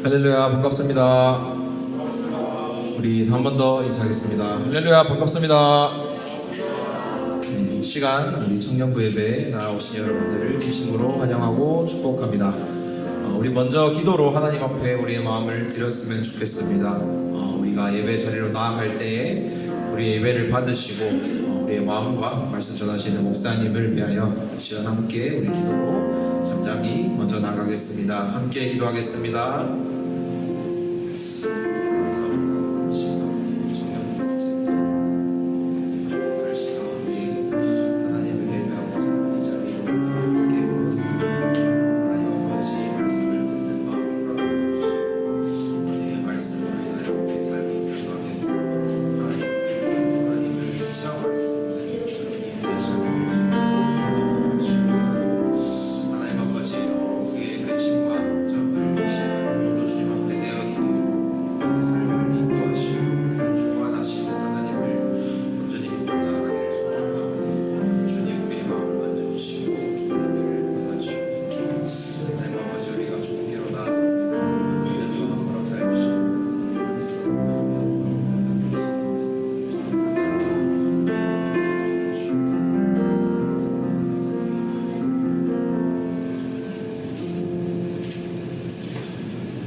할렐루야, 반갑습니다. 우리 한 번 더 인사하겠습니다. 할렐루야, 반갑습니다. 이 시간 우리 청년부 예배에 나오신 여러분들을 진심으로 환영하고 축복합니다. 우리 먼저 기도로 하나님 앞에 우리의 마음을 드렸으면 좋겠습니다. 우리가 예배 자리로 나아갈 때에 우리 예배를 받으시고 우리의 마음과 말씀 전하시는 목사님을 위하여 시간 함께 우리 기도로 잠잠히 먼저 나가겠습니다. 함께 기도하겠습니다.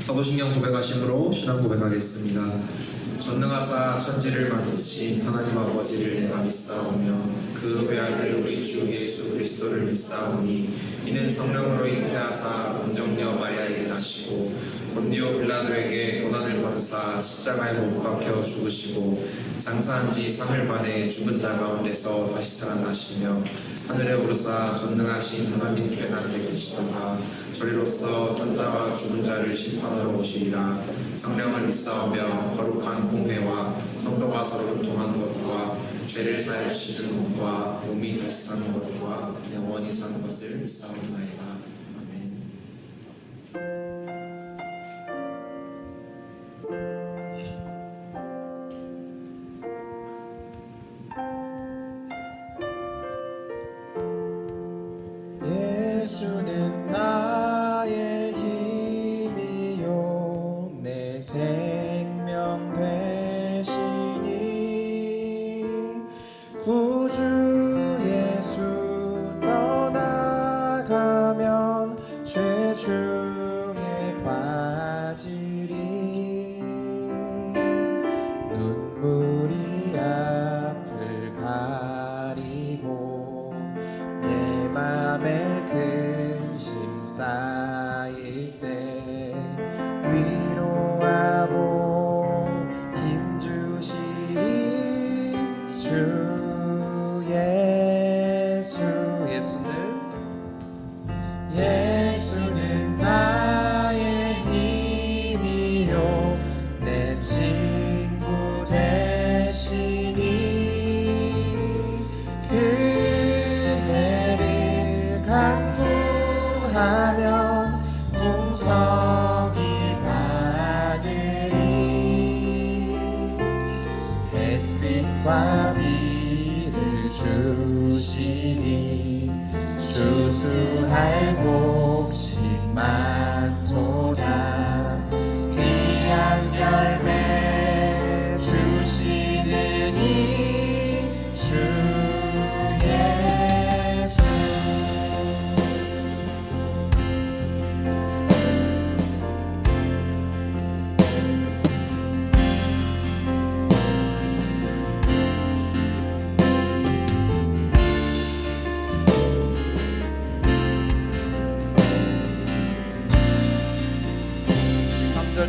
사도신경 고백하심으로 신앙 고백하겠습니다. 전능하사 천지를 만드신 하나님 아버지를 내가 믿사오며 그 외아들 우리 주 예수 그리스도를 믿사오니 이는 성령으로 잉태하사 은정녀 마리아에게 나시고 본디오 빌라도에게 고난을 받으사 십자가에 못 박혀 죽으시고 장사한 지 3일 만에 죽은 자 가운데서 다시 살아나시며 하늘에 오르사 전능하신 하나님께 낮에 계시다가 저리로서 산자와 죽은 자를 심판하러 오시리라. 성령을 믿사오며 거룩한 공회와 성도가 서로 교통하는 것과 죄를 사해 주시는 것과 몸이 다시 사는 것과 영원히 사는 것을 믿사옵나이다. 예수는 나의 힘이요 내 생명 되시니 구주 예수 떠나가면 죄 중에 빠지리 눈물이 앞을 가리고 내 맘에 근심 쌓일 때 위로하고 힘주시리 주 예수는 나의 힘이요 내 친구 되시니 그대를 간구하면 풍성히 받으리 햇빛과 비를 주시니 주수할 곡식 많도다 귀한 열매 주시느니 주 예수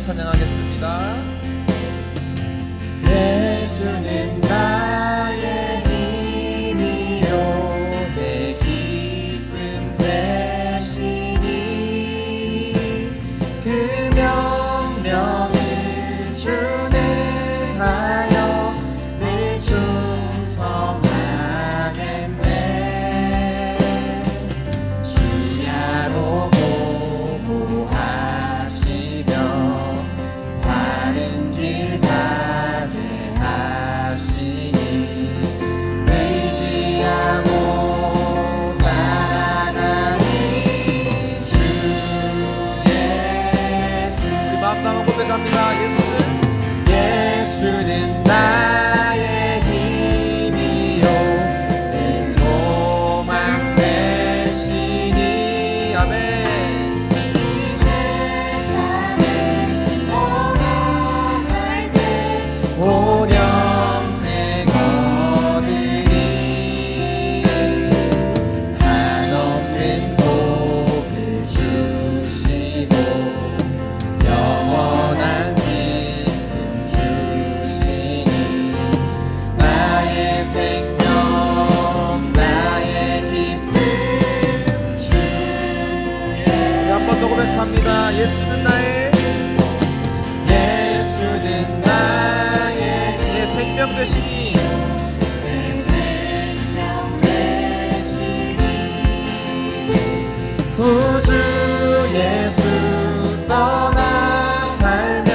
찬양하겠습니다. 예수는 나의 힘이요 내 기쁨 되시니 그 명령을 준행하여 늘 충성하겠네 주야로 보호하시며 바른 고백합니다. 예수는 나의 내 생명 되시니 구주 예수 떠나 살며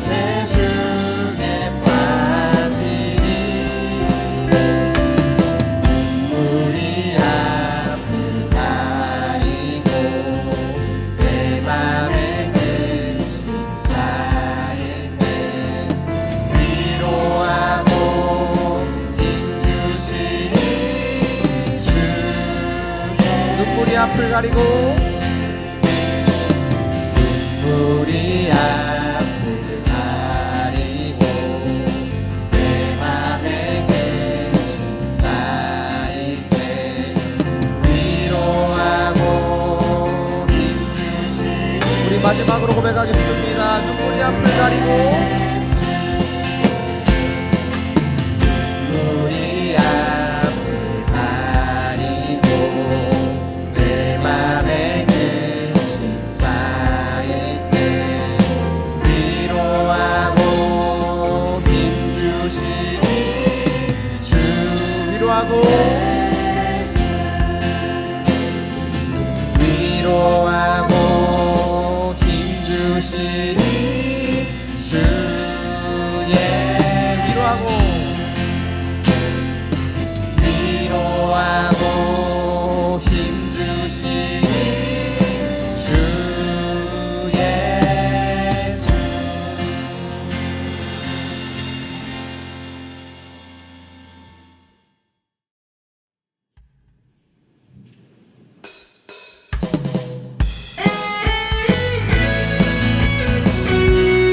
죄중에 빠지니 우리 앞을 가리고 내 맘에 근심 쌓일 때 위로하고 힘주시니 주의 눈물이 앞을 가리고 우리 앞을 가리고 내 맘에 근심 쌓일 때 위로하고 힘주시니 우리 마지막으로 고백하겠습니다. 눈물이 앞을 가리고 우리 앞을 가리고 내 맘에 근심 쌓일 때 위로하고 힘주시니 주 위로하고 위로하고 힘주시니 주의 위로하고 위로하고 힘주시니 주 예수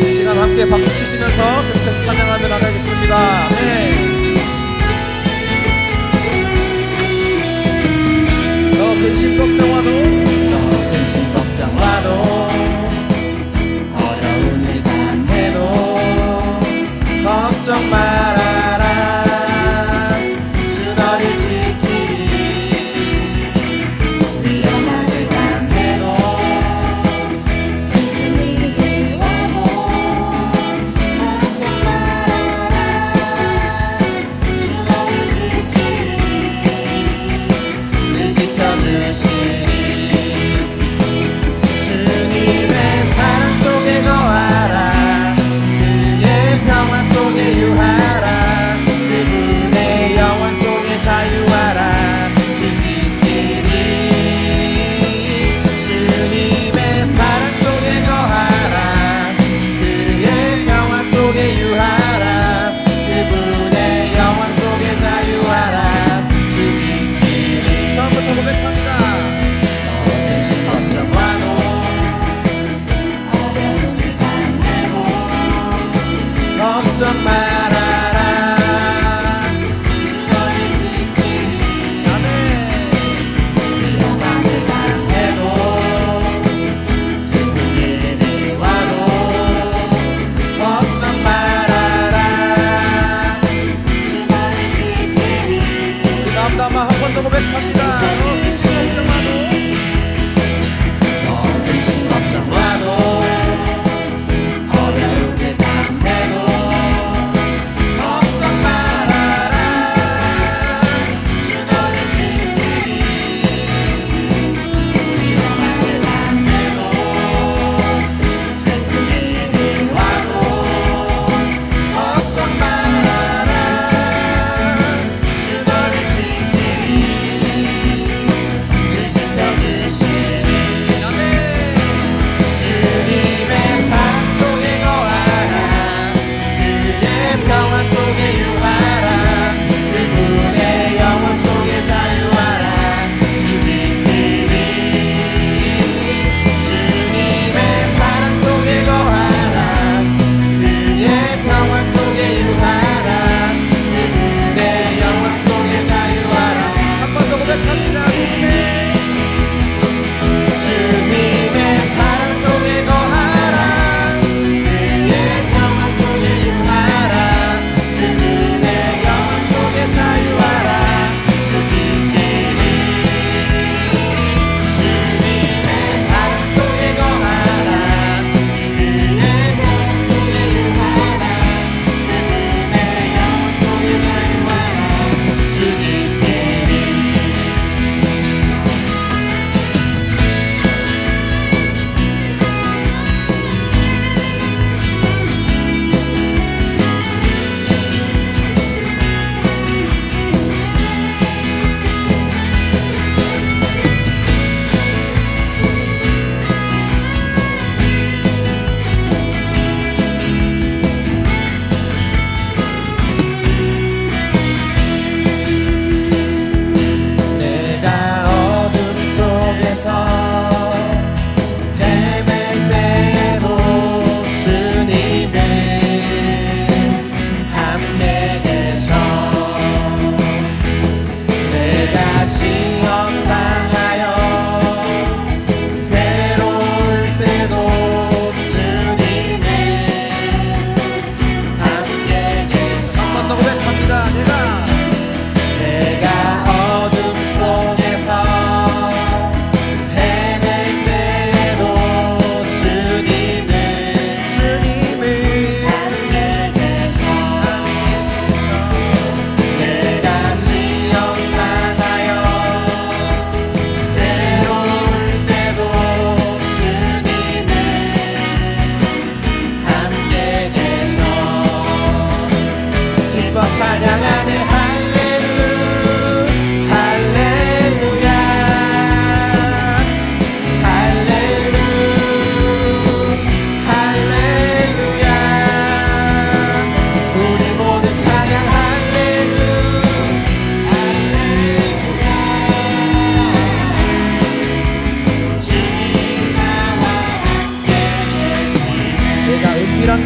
이 시간 함께 박수 치시면서 계속해서 찬양하며 나가겠습니다. 아멘. 너 근심 걱정와도 너 근심 걱정와도 어려움을 당해도 걱정 말아라 주 너를 지키리 위험하게 당해도 슬픔이 되어도 걱정 말아라 주 너를 지키리 늘 지켜주시리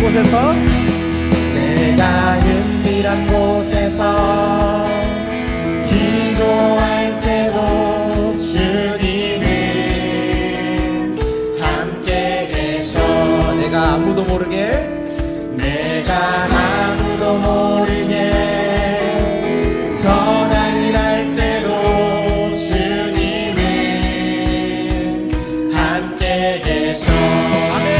곳에서 내가 은밀한 곳에서 기도할 때도 주님은 함께 계셔. 내가 아무도 모르게 선한 일 할 때도 주님은 함께 계셔. 아멘.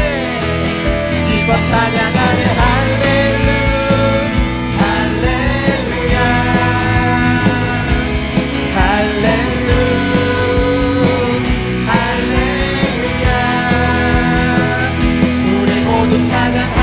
기뻐 찬양하네 할렐루야 할렐루야. 우리 모두 찬양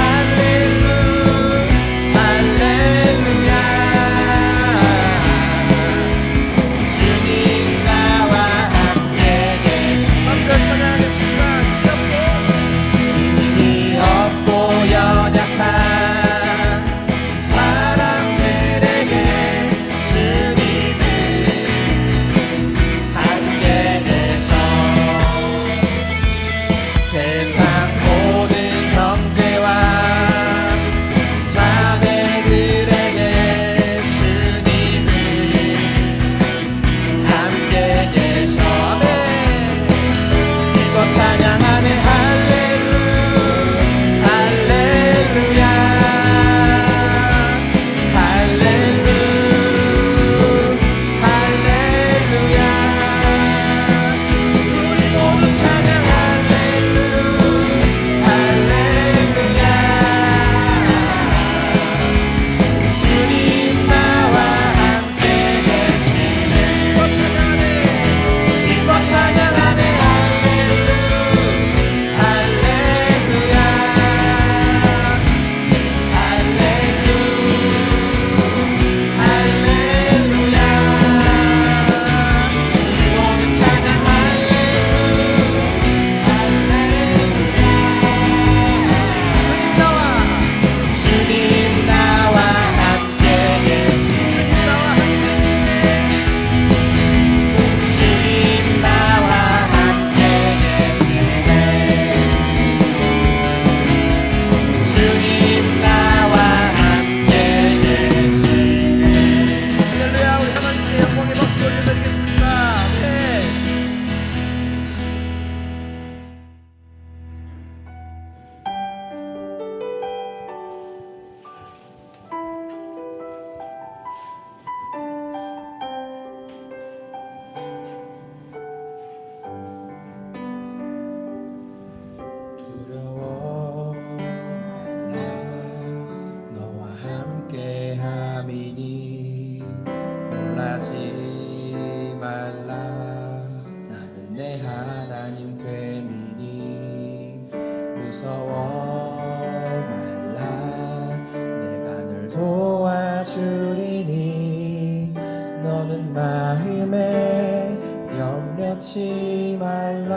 염려치 말라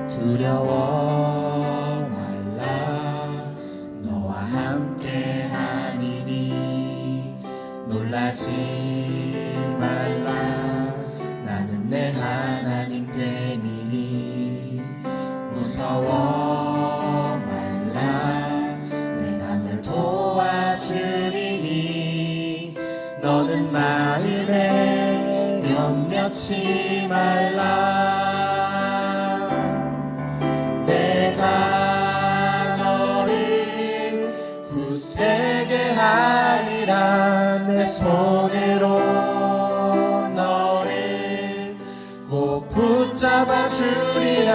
두려워 말라 너와 함께 함이니 놀라지 말라 나는 내 하나님 됨이니 무서워 말라 내가 널 도와주리니 너는 마음에 염려치 말라 내가 너를 굳세게 하리라 내 손으로 너를 꼭 붙잡아 주리라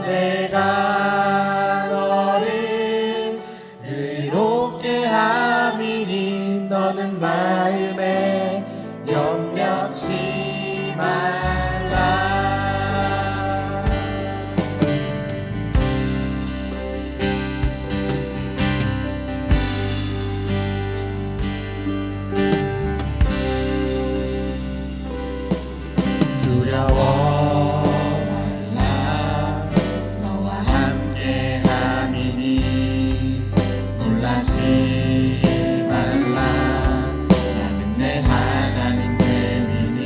내가 너를 의롭게 함이니 너는 마음에 염려치 말라 두려워 말라 너와 함께 함이니 놀라지 말라 나는 내 하나님 됨이니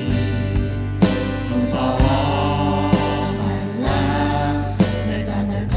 무서워 말라 내가 널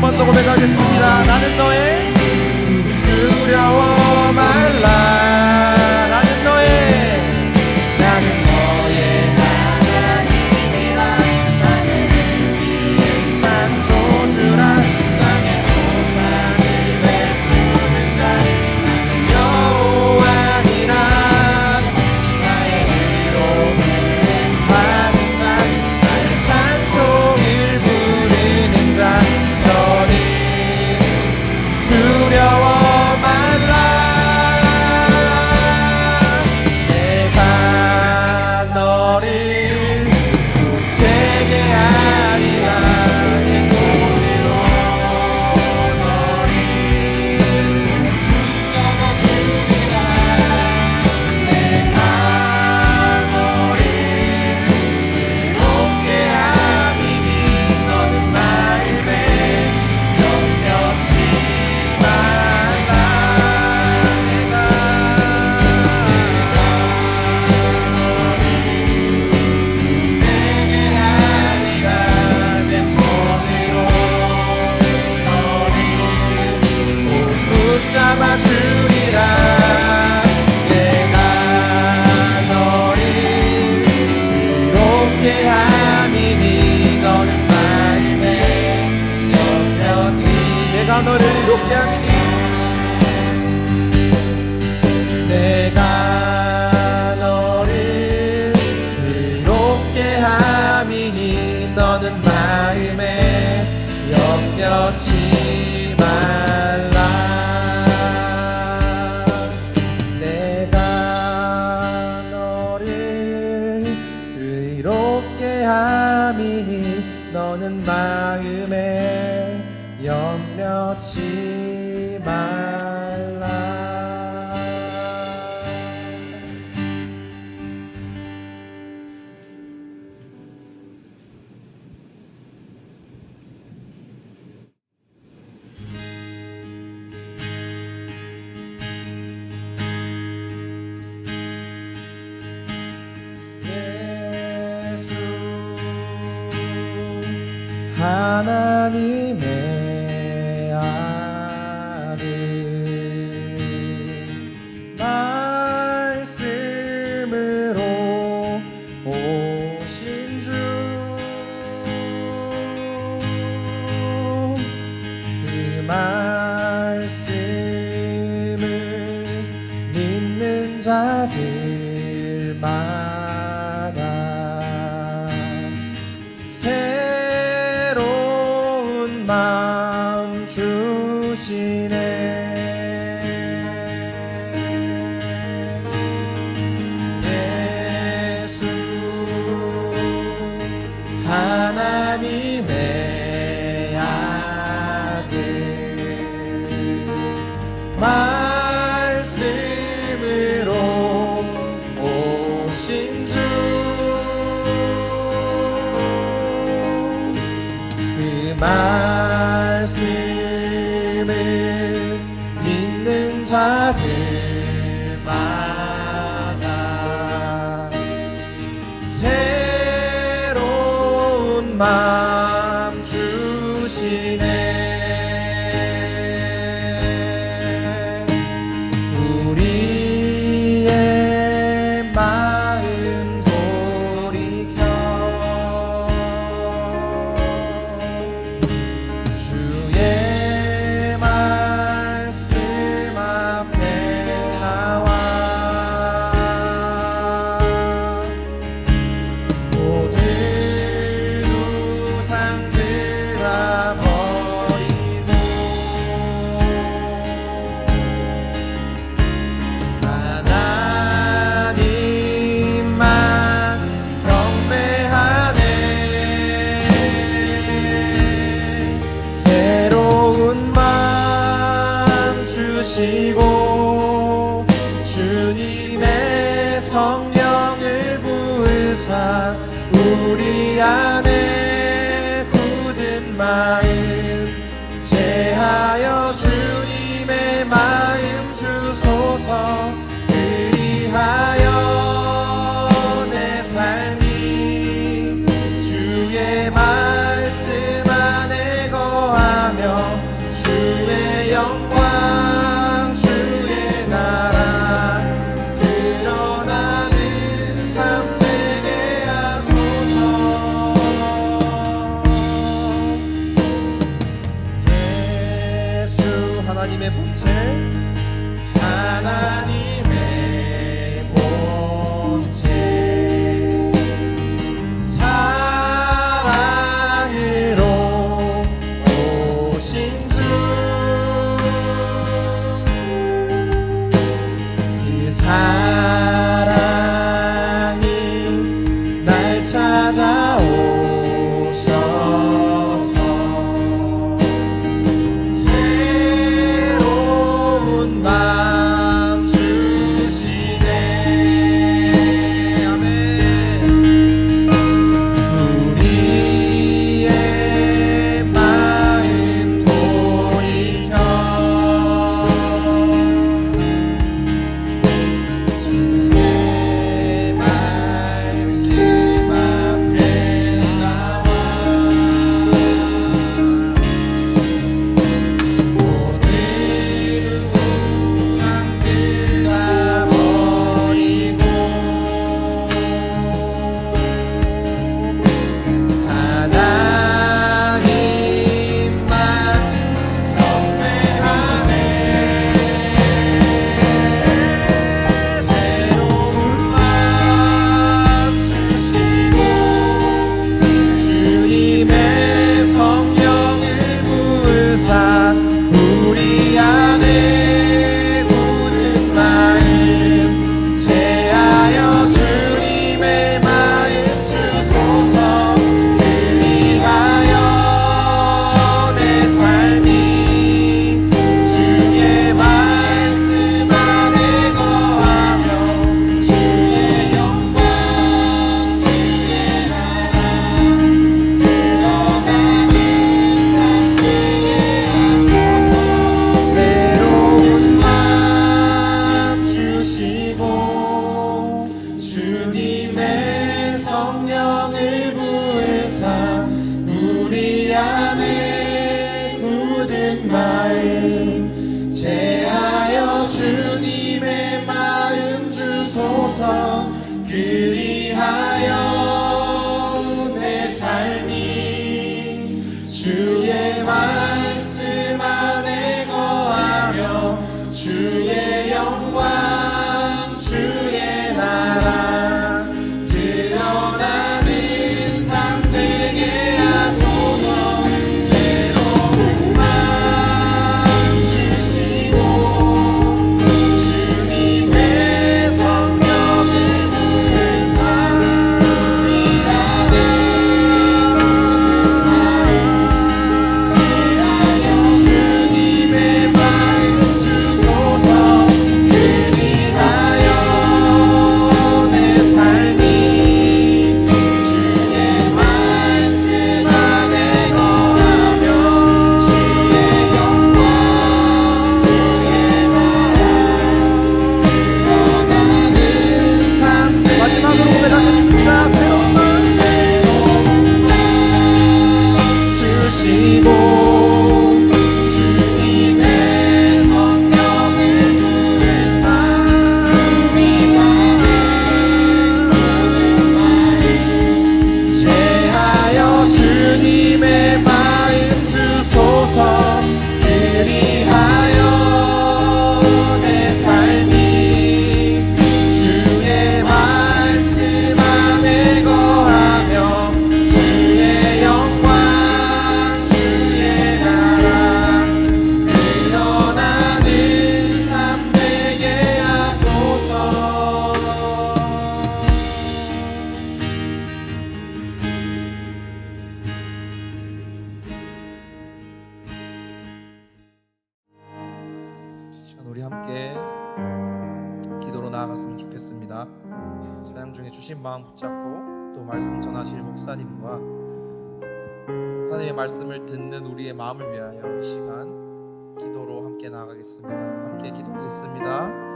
번 더 고백하겠습니다. 나는 너의 두려워 말라. 나는 너의 하나님이라. 나는 지은 창조주라. 땅의 소산을 베푸는 자. 나는 여호와니라. 나의 의로움을 행하는 자. 나의 찬송을 부르는 자. 너는 두려워 말라. 내가 너를 굳세게 하리라. 내 손으로 너를 붙잡아주리라. 내가 너를 괴롭게 함이니 너는 마음에 염려치 말라. 내가 세게 하리라. 내 손으로 너를 꼭 붙잡아 주리라. 내가 너를 이롭게 함이니 너는 마음에 염려치. 내가 너를 이롭게 함이니 내가 너를 이롭게 함이니 너는 마음에 염려치 말라. 내가 너를 의롭게 함이니 너는 마음에 염려치 말라. 예수 하나님의 아들 말씀으로 오신 주 그 말씀을 믿는 자들마다 새로운 마음 주시네. 예수 하나님의 아들 말씀으로 오신 주 그 말씀을 믿는 자들마다 새로운 마음 주시네. 우리의 마음 돌이켜 주의 말씀 앞에 나와 모든 우상들 버리고 하나님만 경배하네. 새로운 마음 주시고 주님의 성령을 부으사 우리 안에 굳은 마음 제하여 주님의 마음 주소서. 그리하여 내 삶이 주의 말씀 안에 거하며 나갔으면 좋겠습니다. 찬양 중에 주신 마음 붙잡고 또 말씀 전하실 목사님과 하나님의 말씀을 듣는 우리의 마음을 위하여 이 시간 기도로 함께 나아가겠습니다. 함께 기도하겠습니다.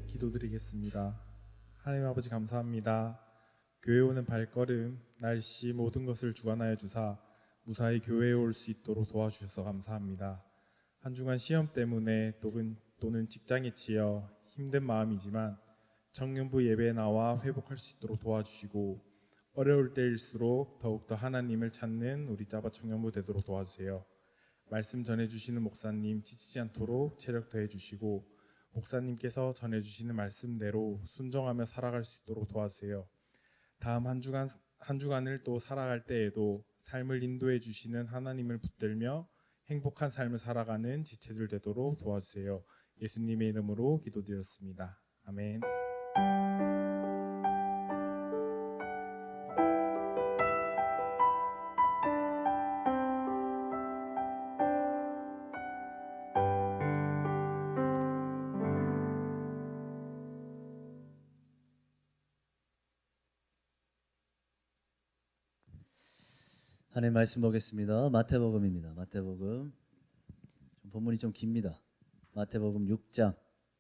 기도드리겠습니다. 하나님 아버지 감사합니다. 교회 오는 발걸음, 날씨 모든 것을 주관하여 주사 무사히 교회에 올 수 있도록 도와주셔서 감사합니다. 한 주간 시험 때문에 또는 직장에 치여 힘든 마음이지만 청년부 예배에 나와 회복할 수 있도록 도와주시고 어려울 때일수록 더욱더 하나님을 찾는 우리 짜바 청년부 되도록 도와주세요. 말씀 전해주시는 목사님 지치지 않도록 체력 더해주시고 목사님께서 전해주시는 말씀대로 순종하며 살아갈 수 있도록 도와주세요. 다음 한 주간을 또 살아갈 때에도 삶을 인도해 주시는 하나님을 붙들며 행복한 삶을 살아가는 지체들 되도록 도와주세요. 예수님의 이름으로 기도드렸습니다. 아멘. 하나님 말씀 보겠습니다. 마태복음입니다. 마태복음 본문이 좀 깁니다. 마태복음 6장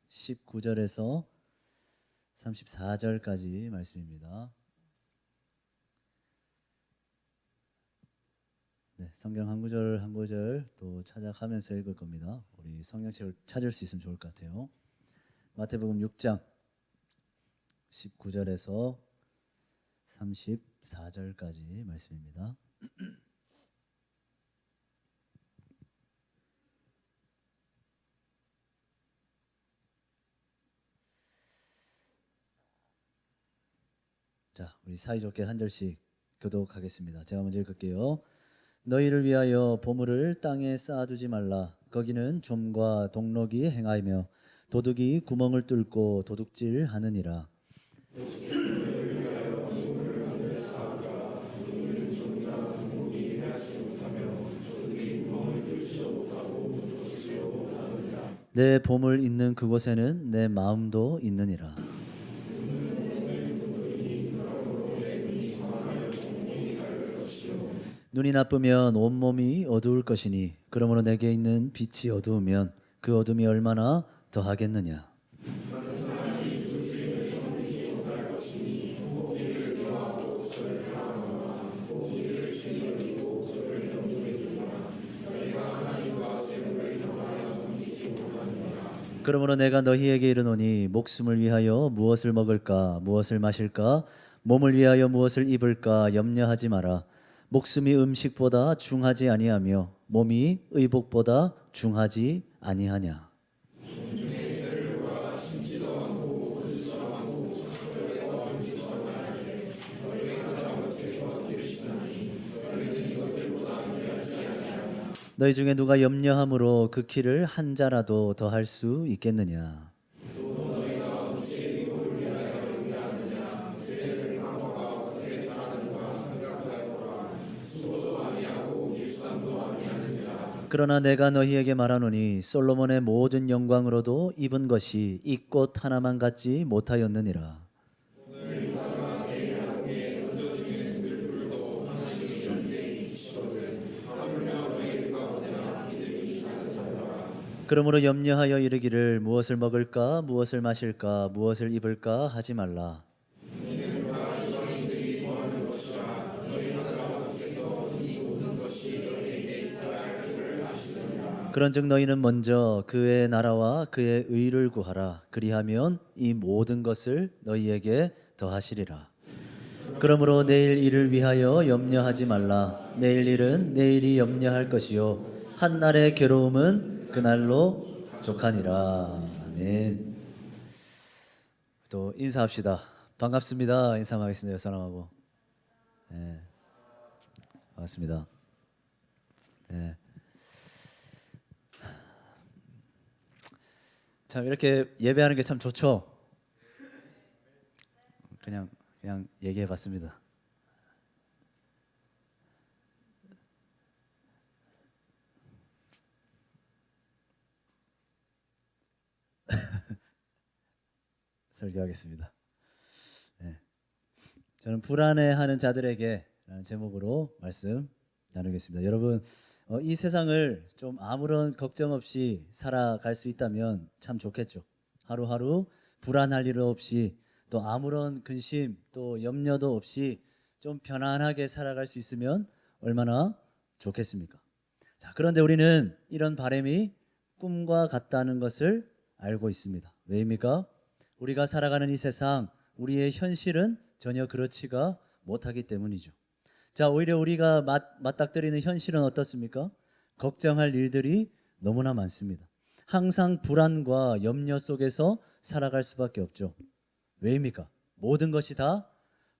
19절에서 34절까지 말씀입니다. 네, 성경 한 구절 한 구절 또 찾아가면서 읽을 겁니다. 우리 성경책을 찾을 수 있으면 좋을 것 같아요. 마태복음 6장 19절에서 34절까지 말씀입니다. 자, 우리 사이좋게 한 절씩 교독하겠습니다. 제가 먼저 읽을게요. 너희를 위하여 보물을 땅에 쌓아두지 말라. 거기는 좀과 동록이 행하며 도둑이 구멍을 뚫고 도둑질하느니라. 내 보물 있는 그곳에는 내 마음도 있느니라. 눈이 나쁘면 온몸이 어두울 것이니 그러므로 내게 있는 빛이 어두우면 그 어둠이 얼마나 더하겠느냐. 그러므로 내가 너희에게 이르노니 목숨을 위하여 무엇을 먹을까 무엇을 마실까 몸을 위하여 무엇을 입을까 염려하지 마라. 목숨이 음식보다 중하지 아니하며 몸이 의복보다 중하지 아니하냐. 너희 중에 누가 염려함으로 그 키를 한 자라도 더할 수 있겠느냐. 그러나 내가 너희에게 말하노니 솔로몬의 모든 영광으로도 입은 것이 이 꽃 하나만 같지 못하였느니라. 그러므로 염려하여 이르기를 무엇을 먹을까 무엇을 마실까 무엇을 입을까 하지 말라. 그런즉 너희는 먼저 그의 나라와 그의 의를 구하라. 그리하면 이 모든 것을 너희에게 더하시리라. 그러므로 내일 일을 위하여 염려하지 말라. 내일 일은 내일이 염려할 것이요 한 날의 괴로움은 그날로 족하니라. 아멘. 또 인사합시다. 반갑습니다. 인사하겠습니다. 사람하고. 네. 반갑습니다. 네. 참 이렇게 예배하는 게 참 좋죠. 그냥 얘기해봤습니다. 설교하겠습니다. 네. 저는 불안해하는 자들에게 라는 제목으로 말씀 나누겠습니다. 여러분, 이 세상을 좀 아무런 걱정 없이 살아갈 수 있다면 참 좋겠죠. 하루하루 불안할 일 없이 또 아무런 근심 또 염려도 없이 좀 편안하게 살아갈 수 있으면 얼마나 좋겠습니까? 자, 그런데 우리는 이런 바람이 꿈과 같다는 것을 알고 있습니다. 왜입니까? 우리가 살아가는 이 세상, 우리의 현실은 전혀 그렇지가 못하기 때문이죠. 자, 오히려 우리가 맞닥뜨리는 현실은 어떻습니까? 걱정할 일들이 너무나 많습니다. 항상 불안과 염려 속에서 살아갈 수밖에 없죠. 왜입니까? 모든 것이 다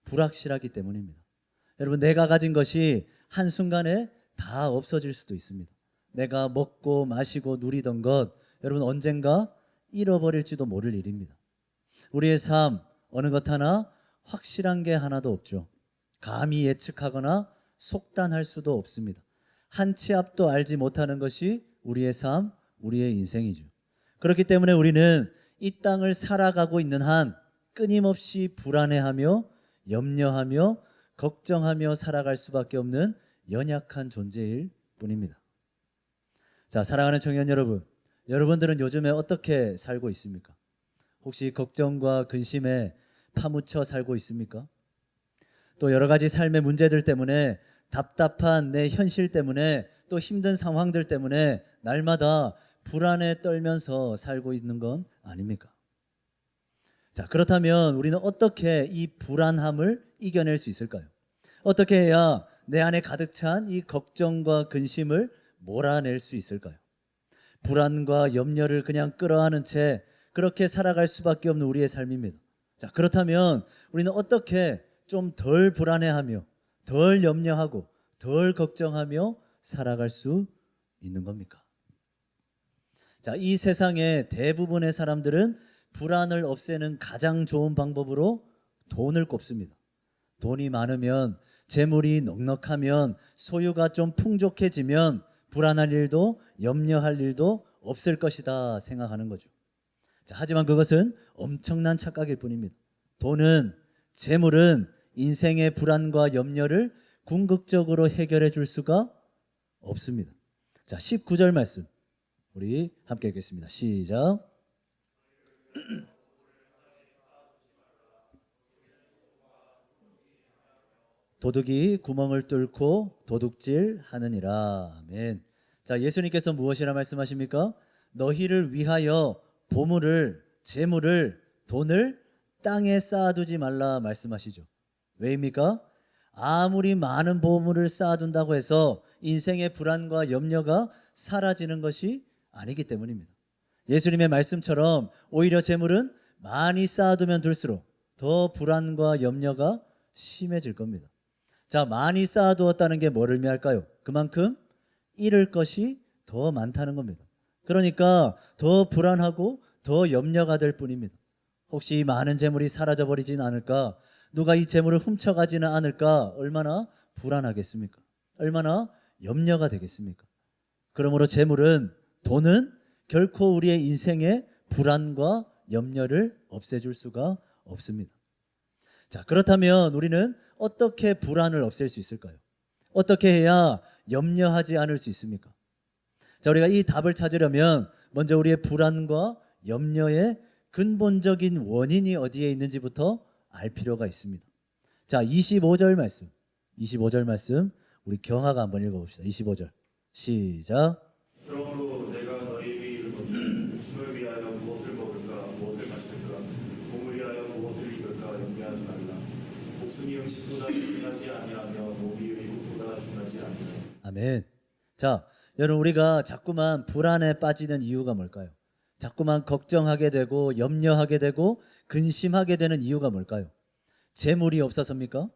불확실하기 때문입니다. 여러분, 내가 가진 것이 한순간에 다 없어질 수도 있습니다. 내가 먹고 마시고 누리던 것, 여러분 언젠가 잃어버릴지도 모를 일입니다. 우리의 삶, 어느 것 하나 확실한 게 하나도 없죠. 감히 예측하거나 속단할 수도 없습니다. 한 치 앞도 알지 못하는 것이 우리의 삶, 우리의 인생이죠. 그렇기 때문에 우리는 이 땅을 살아가고 있는 한 끊임없이 불안해하며 염려하며 걱정하며 살아갈 수밖에 없는 연약한 존재일 뿐입니다. 자, 사랑하는 청년 여러분, 여러분들은 요즘에 어떻게 살고 있습니까? 혹시 걱정과 근심에 파묻혀 살고 있습니까? 또 여러 가지 삶의 문제들 때문에 답답한 내 현실 때문에 또 힘든 상황들 때문에 날마다 불안에 떨면서 살고 있는 건 아닙니까? 자, 그렇다면 우리는 어떻게 이 불안함을 이겨낼 수 있을까요? 어떻게 해야 내 안에 가득 찬 이 걱정과 근심을 몰아낼 수 있을까요? 불안과 염려를 그냥 끌어안은 채 그렇게 살아갈 수밖에 없는 우리의 삶입니다. 자, 그렇다면 우리는 어떻게 좀 덜 불안해하며 덜 염려하고 덜 걱정하며 살아갈 수 있는 겁니까? 자, 이 세상의 대부분의 사람들은 불안을 없애는 가장 좋은 방법으로 돈을 꼽습니다. 돈이 많으면, 재물이 넉넉하면, 소유가 좀 풍족해지면 불안할 일도 염려할 일도 없을 것이다 생각하는 거죠. 자, 하지만 그것은 엄청난 착각일 뿐입니다. 돈은, 재물은 인생의 불안과 염려를 궁극적으로 해결해 줄 수가 없습니다. 자, 19절 말씀 우리 함께 읽겠습니다. 시작. 도둑이 구멍을 뚫고 도둑질 하느니라. 아멘. 자, 예수님께서 무엇이라 말씀하십니까? 너희를 위하여 보물을, 재물을, 돈을 땅에 쌓아두지 말라 말씀하시죠. 왜입니까? 아무리 많은 보물을 쌓아둔다고 해서 인생의 불안과 염려가 사라지는 것이 아니기 때문입니다. 예수님의 말씀처럼 오히려 재물은 많이 쌓아두면 둘수록 더 불안과 염려가 심해질 겁니다. 자, 많이 쌓아두었다는 게 뭐를 의미할까요? 그만큼 잃을 것이 더 많다는 겁니다. 그러니까 더 불안하고 더 염려가 될 뿐입니다. 혹시 이 많은 재물이 사라져버리진 않을까? 누가 이 재물을 훔쳐가지는 않을까? 얼마나 불안하겠습니까? 얼마나 염려가 되겠습니까? 그러므로 재물은, 돈은 결코 우리의 인생의 불안과 염려를 없애줄 수가 없습니다. 자, 그렇다면 우리는 어떻게 불안을 없앨 수 있을까요? 어떻게 해야 염려하지 않을 수 있습니까? 자, 우리가 이 답을 찾으려면 먼저 우리의 불안과 염려의 근본적인 원인이 어디에 있는지부터 알 필요가 있습니다. 자, 25절 말씀 우리 경하가 한번 읽어봅시다. 25절 시작. 그러므로 내가 너희에게 이르노니 목숨을 위하여 무엇을 먹을까 무엇을 마실까 몸을 위하여 무엇을 입을까 염려하지 말라. 목숨이 음식보다 중하지 아니하며 몸이 의복보다 중하지 아니하며. 아멘. 자, 여러분, 우리가 자꾸만 불안에 빠지는 이유가 뭘까요? 자꾸만 걱정하게 되고 염려하게 되고 근심하게 되는 이유가 뭘까요? 재물이 없어서입니까?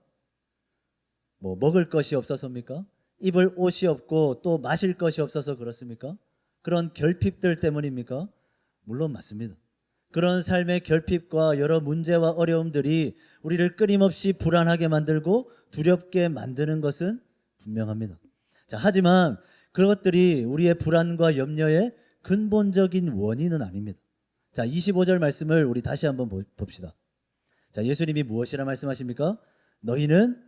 뭐 먹을 것이 없어서입니까? 입을 옷이 없고 또 마실 것이 없어서 그렇습니까? 그런 결핍들 때문입니까? 물론 맞습니다. 그런 삶의 결핍과 여러 문제와 어려움들이 우리를 끊임없이 불안하게 만들고 두렵게 만드는 것은 분명합니다. 자, 하지만 그것들이 우리의 불안과 염려의 근본적인 원인은 아닙니다. 자, 25절 말씀을 우리 다시 한번 봅시다. 자, 예수님이 무엇이라 말씀하십니까? 너희는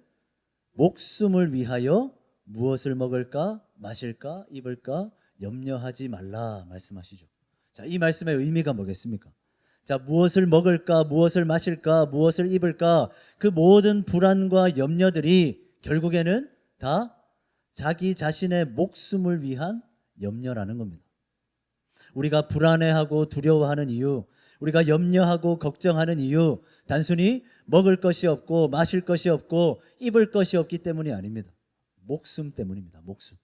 목숨을 위하여 무엇을 먹을까, 마실까, 입을까 염려하지 말라 말씀하시죠. 자, 이 말씀의 의미가 뭐겠습니까? 자, 무엇을 먹을까, 무엇을 마실까, 무엇을 입을까, 그 모든 불안과 염려들이 결국에는 다 자기 자신의 목숨을 위한 염려라는 겁니다. 우리가 불안해하고 두려워하는 이유, 우리가 염려하고 걱정하는 이유, 단순히 먹을 것이 없고 마실 것이 없고 입을 것이 없기 때문이 아닙니다. 목숨 때문입니다. 목숨.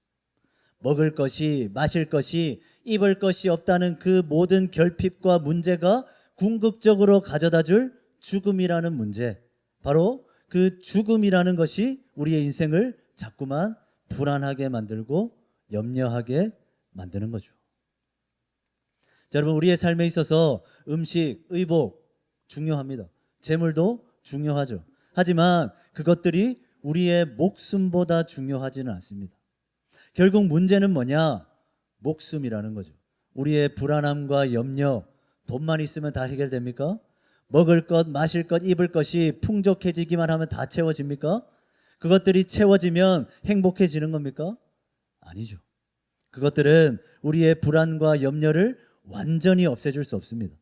먹을 것이, 마실 것이, 입을 것이 없다는 그 모든 결핍과 문제가 궁극적으로 가져다 줄 죽음이라는 문제, 바로 그 죽음이라는 것이 우리의 인생을 자꾸만 불안하게 만들고 염려하게 만드는 거죠. 자, 여러분, 우리의 삶에 있어서 음식, 의복 중요합니다. 재물도 중요하죠. 하지만 그것들이 우리의 목숨보다 중요하지는 않습니다. 결국 문제는 뭐냐? 목숨이라는 거죠. 우리의 불안함과 염려, 돈만 있으면 다 해결됩니까? 먹을 것, 마실 것, 입을 것이 풍족해지기만 하면 다 채워집니까? 그것들이 채워지면 행복해지는 겁니까? 아니죠. 그것들은 우리의 불안과 염려를 완전히 없애줄 수 없습니다.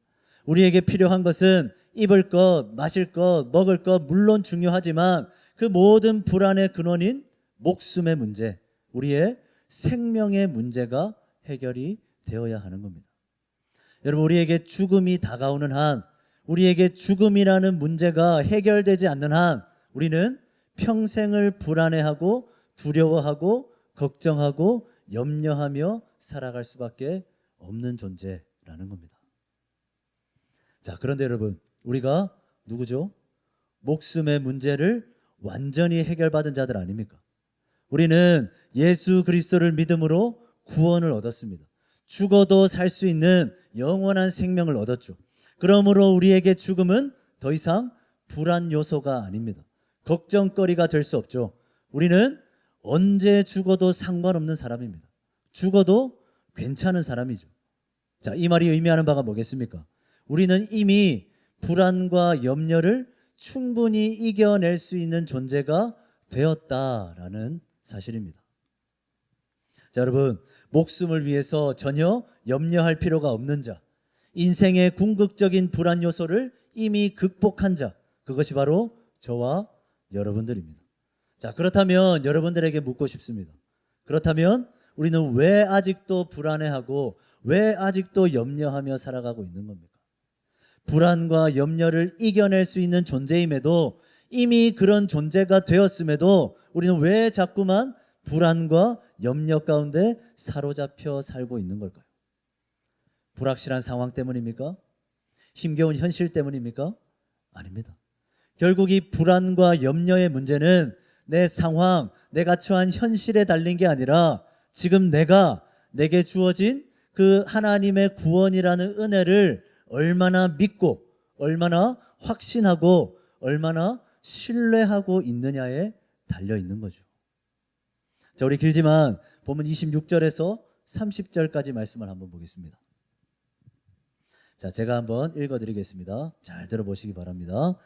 우리에게 필요한 것은 입을 것, 마실 것, 먹을 것 물론 중요하지만 그 모든 불안의 근원인 목숨의 문제, 우리의 생명의 문제가 해결이 되어야 하는 겁니다. 여러분, 우리에게 죽음이 다가오는 한, 우리에게 죽음이라는 문제가 해결되지 않는 한 우리는 평생을 불안해하고 두려워하고 걱정하고 염려하며 살아갈 수밖에 없는 존재라는 겁니다. 자, 그런데 여러분, 우리가 누구죠? 목숨의 문제를 완전히 해결받은 자들 아닙니까? 우리는 예수 그리스도를 믿음으로 구원을 얻었습니다. 죽어도 살 수 있는 영원한 생명을 얻었죠. 그러므로 우리에게 죽음은 더 이상 불안 요소가 아닙니다. 걱정거리가 될 수 없죠. 우리는 언제 죽어도 상관없는 사람입니다. 죽어도 괜찮은 사람이죠. 자, 이 말이 의미하는 바가 뭐겠습니까? 우리는 이미 불안과 염려를 충분히 이겨낼 수 있는 존재가 되었다라는 사실입니다. 자, 여러분, 목숨을 위해서 전혀 염려할 필요가 없는 자, 인생의 궁극적인 불안 요소를 이미 극복한 자, 그것이 바로 저와 여러분들입니다. 자, 그렇다면 여러분들에게 묻고 싶습니다. 그렇다면 우리는 왜 아직도 불안해하고 왜 아직도 염려하며 살아가고 있는 겁니까? 불안과 염려를 이겨낼 수 있는 존재임에도, 이미 그런 존재가 되었음에도 우리는 왜 자꾸만 불안과 염려 가운데 사로잡혀 살고 있는 걸까요? 불확실한 상황 때문입니까? 힘겨운 현실 때문입니까? 아닙니다. 결국 이 불안과 염려의 문제는 내 상황, 내가 처한 현실에 달린 게 아니라 지금 내게 주어진 그 하나님의 구원이라는 은혜를 얼마나 믿고, 얼마나 확신하고, 얼마나 신뢰하고 있느냐에 달려 있는 거죠. 자, 우리 길지만 본문 26절에서 30절까지 말씀을 한번 보겠습니다. 자, 제가 한번 읽어드리겠습니다. 잘 들어보시기 바랍니다.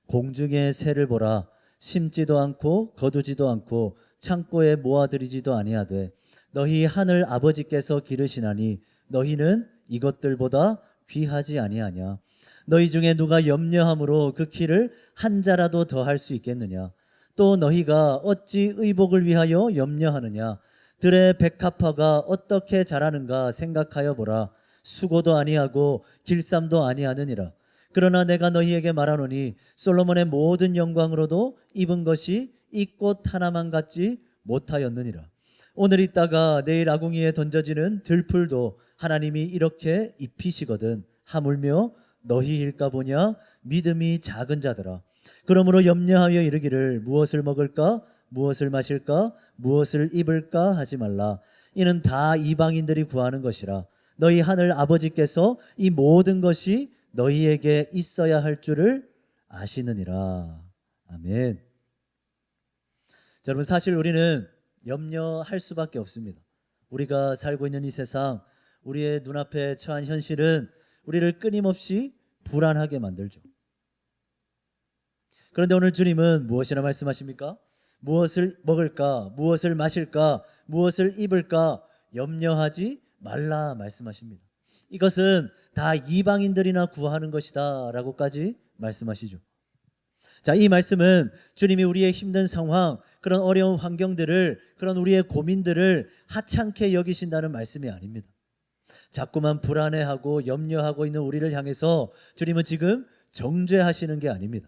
공중의 새를 보라. 심지도 않고 거두지도 않고 창고에 모아들이지도 아니하되 너희 하늘 아버지께서 기르시나니 너희는 이것들보다 귀하지 아니하냐. 너희 중에 누가 염려함으로 그 키를 한 자라도 더할 수 있겠느냐. 또 너희가 어찌 의복을 위하여 염려하느냐. 들의 백합화가 어떻게 자라는가 생각하여 보라. 수고도 아니하고 길쌈도 아니하느니라. 그러나 내가 너희에게 말하노니 솔로몬의 모든 영광으로도 입은 것이 이 꽃 하나만 같지 못하였느니라. 오늘 있다가 내일 아궁이에 던져지는 들풀도 하나님이 이렇게 입히시거든. 하물며 너희일까 보냐. 믿음이 작은 자들아. 그러므로 염려하여 이르기를 무엇을 먹을까 무엇을 마실까 무엇을 입을까 하지 말라. 이는 다 이방인들이 구하는 것이라. 너희 하늘 아버지께서 이 모든 것이 너희에게 있어야 할 줄을 아시느니라. 아멘. 자, 여러분, 사실 우리는 염려할 수밖에 없습니다. 우리가 살고 있는 이 세상, 우리의 눈앞에 처한 현실은 우리를 끊임없이 불안하게 만들죠. 그런데 오늘 주님은 무엇이라 말씀하십니까? 무엇을 먹을까? 무엇을 마실까? 무엇을 입을까? 염려하지 말라 말씀하십니다. 이것은 다 이방인들이나 구하는 것이다 라고까지 말씀하시죠. 자, 이 말씀은 주님이 우리의 힘든 상황, 그런 어려운 환경들을, 그런 우리의 고민들을 하찮게 여기신다는 말씀이 아닙니다. 자꾸만 불안해하고 염려하고 있는 우리를 향해서 주님은 지금 정죄하시는 게 아닙니다.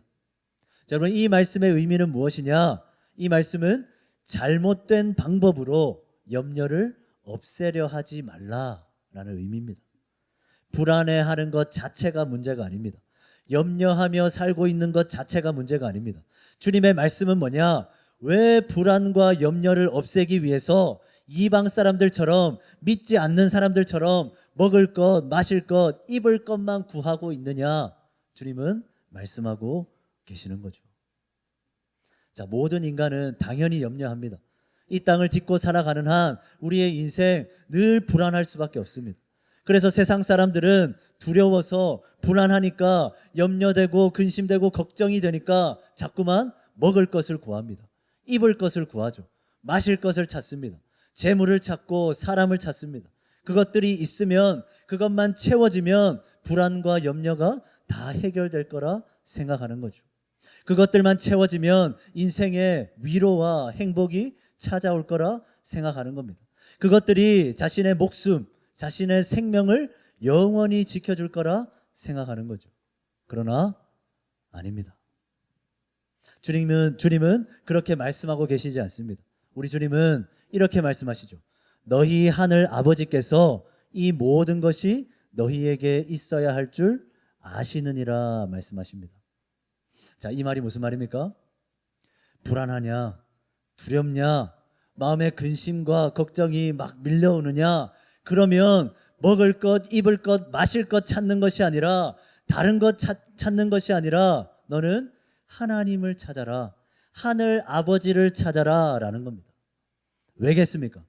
자, 여러분, 이 말씀의 의미는 무엇이냐? 이 말씀은 잘못된 방법으로 염려를 없애려 하지 말라라는 의미입니다. 불안해하는 것 자체가 문제가 아닙니다. 염려하며 살고 있는 것 자체가 문제가 아닙니다. 주님의 말씀은 뭐냐? 왜 불안과 염려를 없애기 위해서 이방 사람들처럼, 믿지 않는 사람들처럼 먹을 것, 마실 것, 입을 것만 구하고 있느냐? 주님은 말씀하고 계시는 거죠. 자, 모든 인간은 당연히 염려합니다. 이 땅을 딛고 살아가는 한 우리의 인생 늘 불안할 수밖에 없습니다. 그래서 세상 사람들은 두려워서 불안하니까 염려되고 근심되고 걱정이 되니까 자꾸만 먹을 것을 구합니다. 입을 것을 구하죠. 마실 것을 찾습니다. 재물을 찾고 사람을 찾습니다. 그것들이 있으면, 그것만 채워지면 불안과 염려가 다 해결될 거라 생각하는 거죠. 그것들만 채워지면 인생의 위로와 행복이 찾아올 거라 생각하는 겁니다. 그것들이 자신의 목숨, 자신의 생명을 영원히 지켜줄 거라 생각하는 거죠. 그러나 아닙니다. 주님은 그렇게 말씀하고 계시지 않습니다. 우리 주님은 이렇게 말씀하시죠. 너희 하늘 아버지께서 이 모든 것이 너희에게 있어야 할 줄 아시느니라 말씀하십니다. 자, 이 말이 무슨 말입니까? 불안하냐? 두렵냐? 마음에 근심과 걱정이 막 밀려오느냐? 그러면 먹을 것, 입을 것, 마실 것 찾는 것이 아니라, 다른 것 찾는 것이 아니라 너는 하나님을 찾아라. 하늘 아버지를 찾아라 라는 겁니다. 왜겠습니까?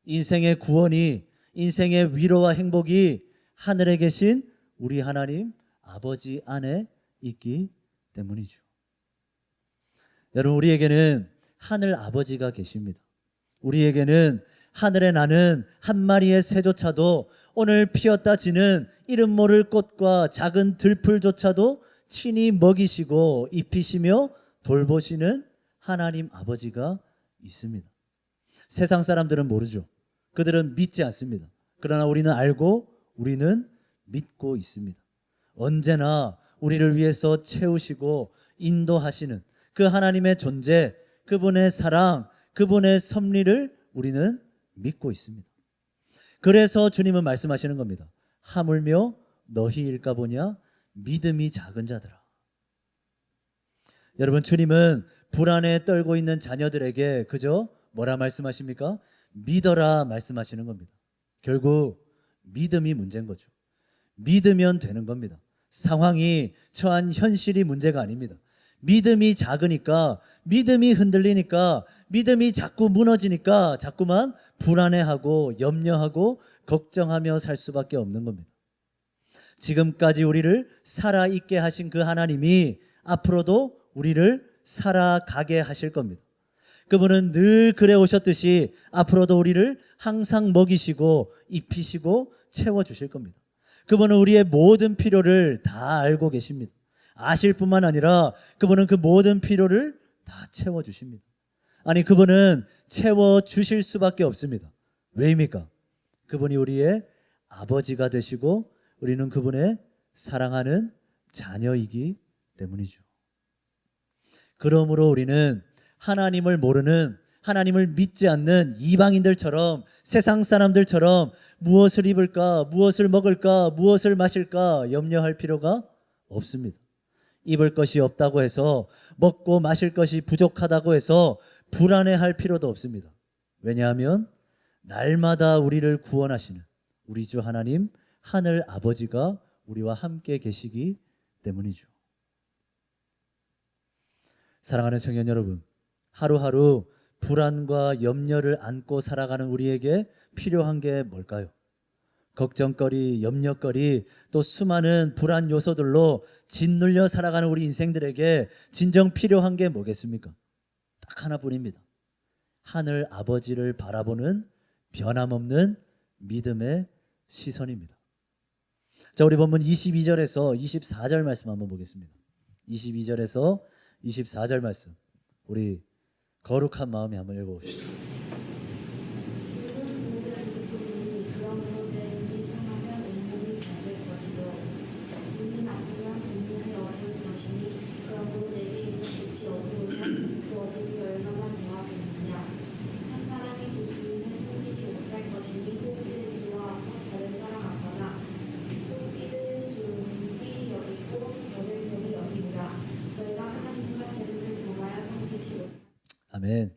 인생의 구원이, 인생의 위로와 행복이 하늘에 계신 우리 하나님 아버지 안에 있기 때문이죠. 여러분, 우리에게는 하늘 아버지가 계십니다. 우리에게는 하늘에 나는 한 마리의 새조차도, 오늘 피었다 지는 이름 모를 꽃과 작은 들풀조차도 친히 먹이시고 입히시며 돌보시는 하나님 아버지가 있습니다. 세상 사람들은 모르죠. 그들은 믿지 않습니다. 그러나 우리는 알고, 우리는 믿고 있습니다. 언제나 우리를 위해서 채우시고 인도하시는 그 하나님의 존재, 그분의 사랑, 그분의 섭리를 우리는 믿고 있습니다. 그래서 주님은 말씀하시는 겁니다. 하물며 너희일까 보냐? 믿음이 작은 자들아. 여러분, 주님은 불안에 떨고 있는 자녀들에게 그저 뭐라 말씀하십니까? 믿어라 말씀하시는 겁니다. 결국 믿음이 문제인 거죠. 믿으면 되는 겁니다. 상황이, 처한 현실이 문제가 아닙니다. 믿음이 작으니까, 믿음이 흔들리니까, 믿음이 자꾸 무너지니까 자꾸만 불안해하고 염려하고 걱정하며 살 수밖에 없는 겁니다. 지금까지 우리를 살아있게 하신 그 하나님이 앞으로도 우리를 살아가게 하실 겁니다. 그분은 늘 그래 오셨듯이 앞으로도 우리를 항상 먹이시고 입히시고 채워주실 겁니다. 그분은 우리의 모든 필요를 다 알고 계십니다. 아실 뿐만 아니라 그분은 그 모든 필요를 다 채워주십니다. 아니, 그분은 채워주실 수밖에 없습니다. 왜입니까? 그분이 우리의 아버지가 되시고 우리는 그분의 사랑하는 자녀이기 때문이죠. 그러므로 우리는 하나님을 모르는, 하나님을 믿지 않는 이방인들처럼, 세상 사람들처럼 무엇을 입을까, 무엇을 먹을까, 무엇을 마실까 염려할 필요가 없습니다. 입을 것이 없다고 해서, 먹고 마실 것이 부족하다고 해서 불안해할 필요도 없습니다. 왜냐하면 날마다 우리를 구원하시는 우리 주 하나님, 하늘 아버지가 우리와 함께 계시기 때문이죠. 사랑하는 청년 여러분, 하루하루 불안과 염려를 안고 살아가는 우리에게 필요한 게 뭘까요? 걱정거리, 염려거리, 또 수많은 불안 요소들로 짓눌려 살아가는 우리 인생들에게 진정 필요한 게 뭐겠습니까? 딱 하나뿐입니다. 하늘 아버지를 바라보는 변함없는 믿음의 시선입니다. 자, 우리 본문 22절에서 24절 말씀 한번 보겠습니다. 22절에서 24절 말씀, 우리 거룩한 마음에 한번 읽어봅시다. 아멘.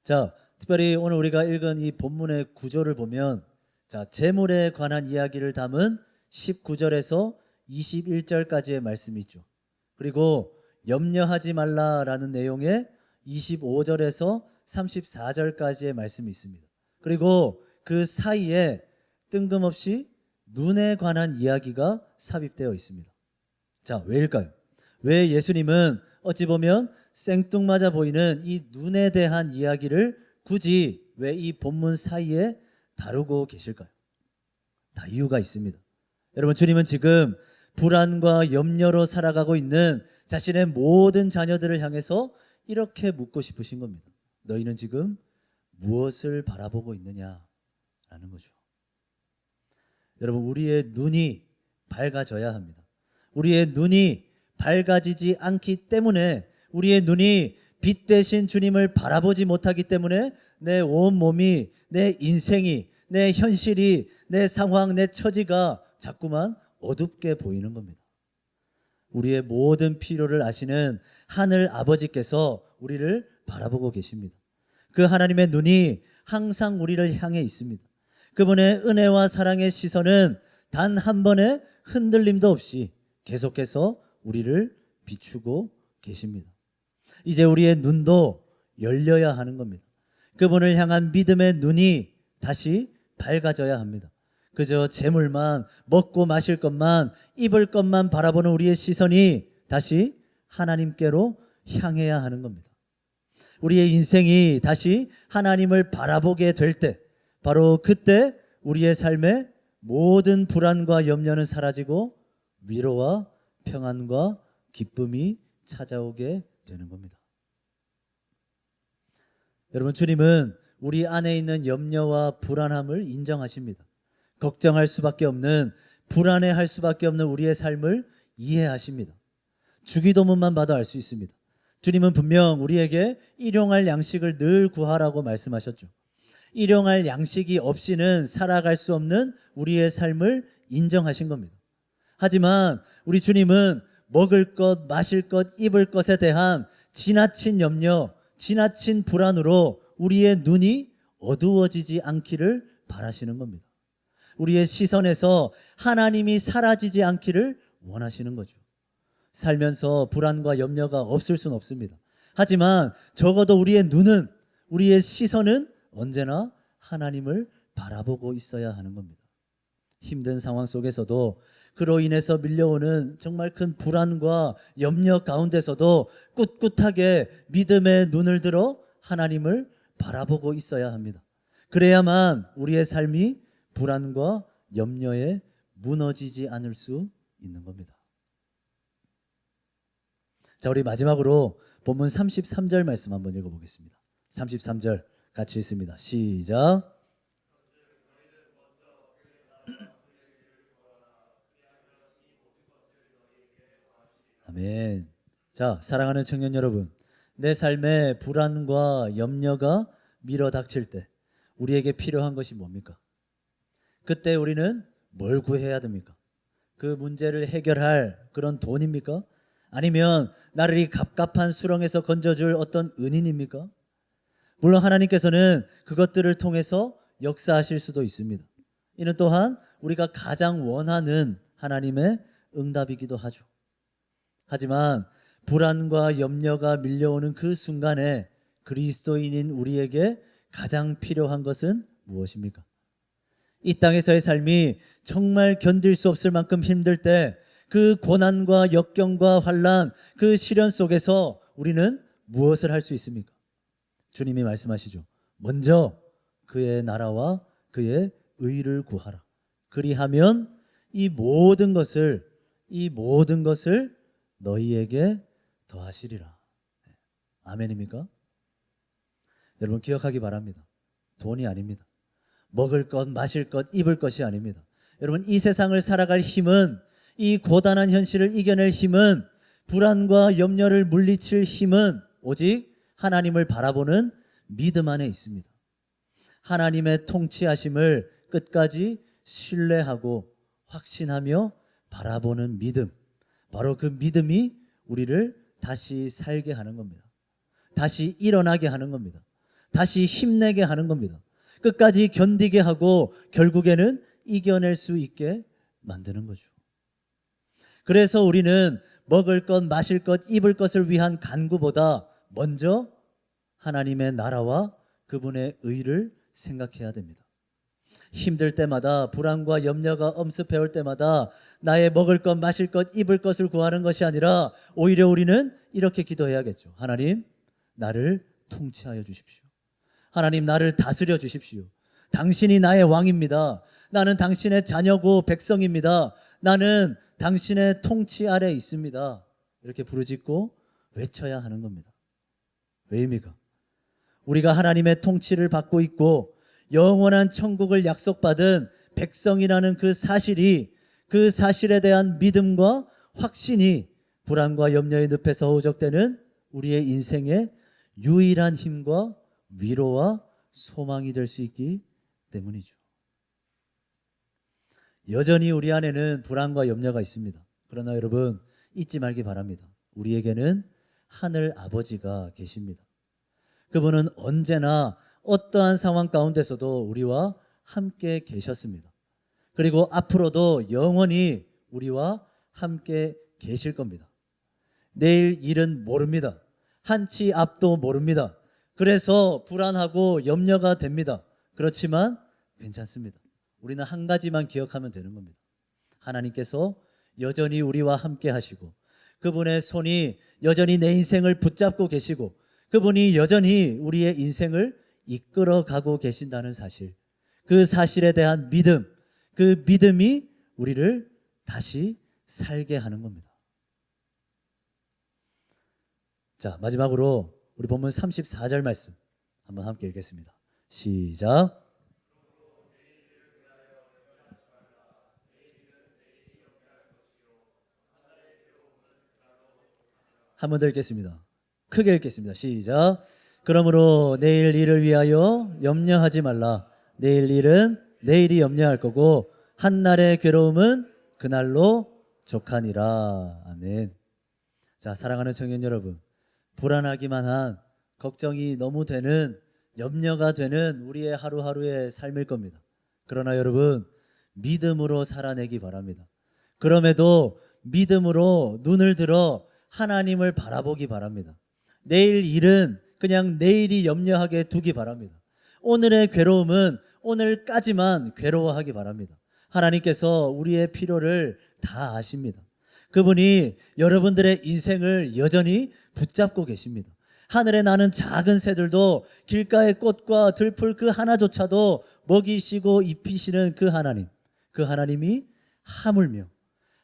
자, 특별히 오늘 우리가 읽은 이 본문의 구조를 보면, 자, 재물에 관한 이야기를 담은 19절에서 21절까지의 말씀이 있죠. 그리고 염려하지 말라라는 내용의 25절에서 34절까지의 말씀이 있습니다. 그리고 그 사이에 뜬금없이 눈에 관한 이야기가 삽입되어 있습니다. 자, 왜일까요? 왜 예수님은 어찌 보면 생뚱맞아 보이는 이 눈에 대한 이야기를 굳이 왜 이 본문 사이에 다루고 계실까요? 다 이유가 있습니다. 여러분, 주님은 지금 불안과 염려로 살아가고 있는 자신의 모든 자녀들을 향해서 이렇게 묻고 싶으신 겁니다. 너희는 지금 무엇을 바라보고 있느냐라는 거죠. 여러분, 우리의 눈이 밝아져야 합니다. 우리의 눈이 밝아지지 않기 때문에, 우리의 눈이 빛 대신 주님을 바라보지 못하기 때문에 내 온몸이, 내 인생이, 내 현실이, 내 상황, 내 처지가 자꾸만 어둡게 보이는 겁니다. 우리의 모든 필요를 아시는 하늘 아버지께서 우리를 바라보고 계십니다. 그 하나님의 눈이 항상 우리를 향해 있습니다. 그분의 은혜와 사랑의 시선은 단 한 번의 흔들림도 없이 계속해서 우리를 비추고 계십니다. 이제 우리의 눈도 열려야 하는 겁니다. 그분을 향한 믿음의 눈이 다시 밝아져야 합니다. 그저 재물만, 먹고 마실 것만, 입을 것만 바라보는 우리의 시선이 다시 하나님께로 향해야 하는 겁니다. 우리의 인생이 다시 하나님을 바라보게 될 때, 바로 그때 우리의 삶에 모든 불안과 염려는 사라지고 위로와 평안과 기쁨이 찾아오게 되는 겁니다. 여러분, 주님은 우리 안에 있는 염려와 불안함을 인정하십니다. 걱정할 수밖에 없는, 불안해할 수밖에 없는 우리의 삶을 이해하십니다. 주기도문만 봐도 알 수 있습니다. 주님은 분명 우리에게 일용할 양식을 늘 구하라고 말씀하셨죠. 일용할 양식이 없이는 살아갈 수 없는 우리의 삶을 인정하신 겁니다. 하지만 우리 주님은 먹을 것, 마실 것, 입을 것에 대한 지나친 염려, 지나친 불안으로 우리의 눈이 어두워지지 않기를 바라시는 겁니다. 우리의 시선에서 하나님이 사라지지 않기를 원하시는 거죠. 살면서 불안과 염려가 없을 수는 없습니다. 하지만 적어도 우리의 눈은, 우리의 시선은 언제나 하나님을 바라보고 있어야 하는 겁니다. 힘든 상황 속에서도 그로 인해서 밀려오는 정말 큰 불안과 염려 가운데서도 꿋꿋하게 믿음의 눈을 들어 하나님을 바라보고 있어야 합니다. 그래야만 우리의 삶이 불안과 염려에 무너지지 않을 수 있는 겁니다. 자, 우리 마지막으로 본문 33절 말씀 한번 읽어보겠습니다. 33절 같이 읽습니다. 시작. 아멘. 자, 사랑하는 청년 여러분, 내 삶에 불안과 염려가 밀어닥칠 때 우리에게 필요한 것이 뭡니까? 그때 우리는 뭘 구해야 됩니까? 그 문제를 해결할 그런 돈입니까? 아니면 나를 이 갑갑한 수렁에서 건져줄 어떤 은인입니까? 물론 하나님께서는 그것들을 통해서 역사하실 수도 있습니다. 이는 또한 우리가 가장 원하는 하나님의 응답이기도 하죠. 하지만 불안과 염려가 밀려오는 그 순간에 그리스도인인 우리에게 가장 필요한 것은 무엇입니까? 이 땅에서의 삶이 정말 견딜 수 없을 만큼 힘들 때 그 고난과 역경과 환난, 그 시련 속에서 우리는 무엇을 할 수 있습니까? 주님이 말씀하시죠. 먼저 그의 나라와 그의 의를 구하라. 그리하면 이 모든 것을 너희에게 더하시리라. 아멘입니까? 여러분 기억하기 바랍니다. 돈이 아닙니다. 먹을 것, 마실 것, 입을 것이 아닙니다. 여러분 이 세상을 살아갈 힘은, 이 고단한 현실을 이겨낼 힘은, 불안과 염려를 물리칠 힘은 오직 하나님을 바라보는 믿음 안에 있습니다. 하나님의 통치하심을 끝까지 신뢰하고 확신하며 바라보는 믿음, 바로 그 믿음이 우리를 다시 살게 하는 겁니다. 다시 일어나게 하는 겁니다. 다시 힘내게 하는 겁니다. 끝까지 견디게 하고 결국에는 이겨낼 수 있게 만드는 거죠. 그래서 우리는 먹을 것, 마실 것, 입을 것을 위한 간구보다 먼저 하나님의 나라와 그분의 의를 생각해야 됩니다. 힘들 때마다, 불안과 염려가 엄습해올 때마다 나의 먹을 것, 마실 것, 입을 것을 구하는 것이 아니라 오히려 우리는 이렇게 기도해야겠죠. 하나님, 나를 통치하여 주십시오. 하나님, 나를 다스려 주십시오. 당신이 나의 왕입니다. 나는 당신의 자녀고 백성입니다. 나는 당신의 통치 아래에 있습니다. 이렇게 부르짖고 외쳐야 하는 겁니다. 왜입니까? 우리가 하나님의 통치를 받고 있고 영원한 천국을 약속받은 백성이라는 그 사실이, 그 사실에 대한 믿음과 확신이 불안과 염려의 늪에서 호적되는 우리의 인생의 유일한 힘과 위로와 소망이 될 수 있기 때문이죠. 여전히 우리 안에는 불안과 염려가 있습니다. 그러나 여러분 잊지 말기 바랍니다. 우리에게는 하늘 아버지가 계십니다. 그분은 언제나 어떠한 상황 가운데서도 우리와 함께 계셨습니다. 그리고 앞으로도 영원히 우리와 함께 계실 겁니다. 내일 일은 모릅니다. 한치 앞도 모릅니다. 그래서 불안하고 염려가 됩니다. 그렇지만 괜찮습니다. 우리는 한 가지만 기억하면 되는 겁니다. 하나님께서 여전히 우리와 함께 하시고 그분의 손이 여전히 내 인생을 붙잡고 계시고 그분이 여전히 우리의 인생을 이끌어가고 계신다는 사실, 그 사실에 대한 믿음, 그 믿음이 우리를 다시 살게 하는 겁니다. 자, 마지막으로 우리 본문 34절 말씀 한번 함께 읽겠습니다. 시작. 한 번 더 읽겠습니다. 크게 읽겠습니다. 시작. 그러므로 내일 일을 위하여 염려하지 말라. 내일 일은 내일이 염려할 거고 한날의 괴로움은 그날로 족하니라. 아멘. 자, 사랑하는 청년 여러분, 불안하기만 한, 걱정이 너무 되는, 염려가 되는 우리의 하루하루의 삶일 겁니다. 그러나 여러분, 믿음으로 살아내기 바랍니다. 그럼에도 믿음으로 눈을 들어 하나님을 바라보기 바랍니다. 내일 일은 그냥 내일이 염려하게 두기 바랍니다. 오늘의 괴로움은 오늘까지만 괴로워하기 바랍니다. 하나님께서 우리의 필요를 다 아십니다. 그분이 여러분들의 인생을 여전히 붙잡고 계십니다. 하늘에 나는 작은 새들도 길가의 꽃과 들풀 그 하나조차도 먹이시고 입히시는 그 하나님, 그 하나님이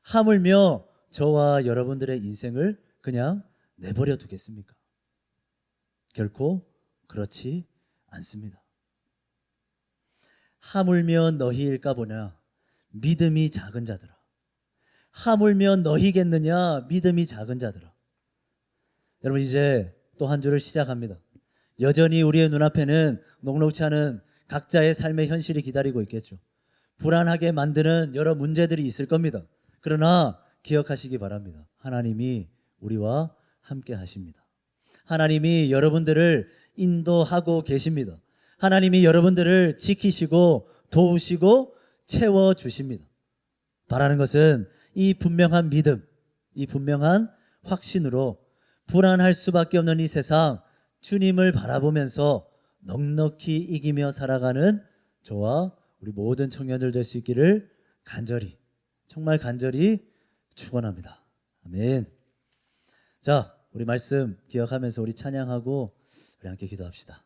하물며 저와 여러분들의 인생을 그냥 내버려 두겠습니까? 결코 그렇지 않습니다. 하물며 너희일까 보냐 믿음이 작은 자들아. 하물며 너희겠느냐 믿음이 작은 자들아. 여러분 이제 또 한 주를 시작합니다. 여전히 우리의 눈앞에는 녹록치 않은 각자의 삶의 현실이 기다리고 있겠죠. 불안하게 만드는 여러 문제들이 있을 겁니다. 그러나 기억하시기 바랍니다. 하나님이 우리와 함께 하십니다. 하나님이 여러분들을 인도하고 계십니다. 하나님이 여러분들을 지키시고 도우시고 채워주십니다. 바라는 것은 이 분명한 믿음, 이 분명한 확신으로 불안할 수밖에 없는 이 세상, 주님을 바라보면서 넉넉히 이기며 살아가는 저와 우리 모든 청년들 될 수 있기를 간절히, 정말 간절히 축원합니다. 아멘. 자, 우리 말씀 기억하면서 우리 찬양하고 우리 함께 기도합시다.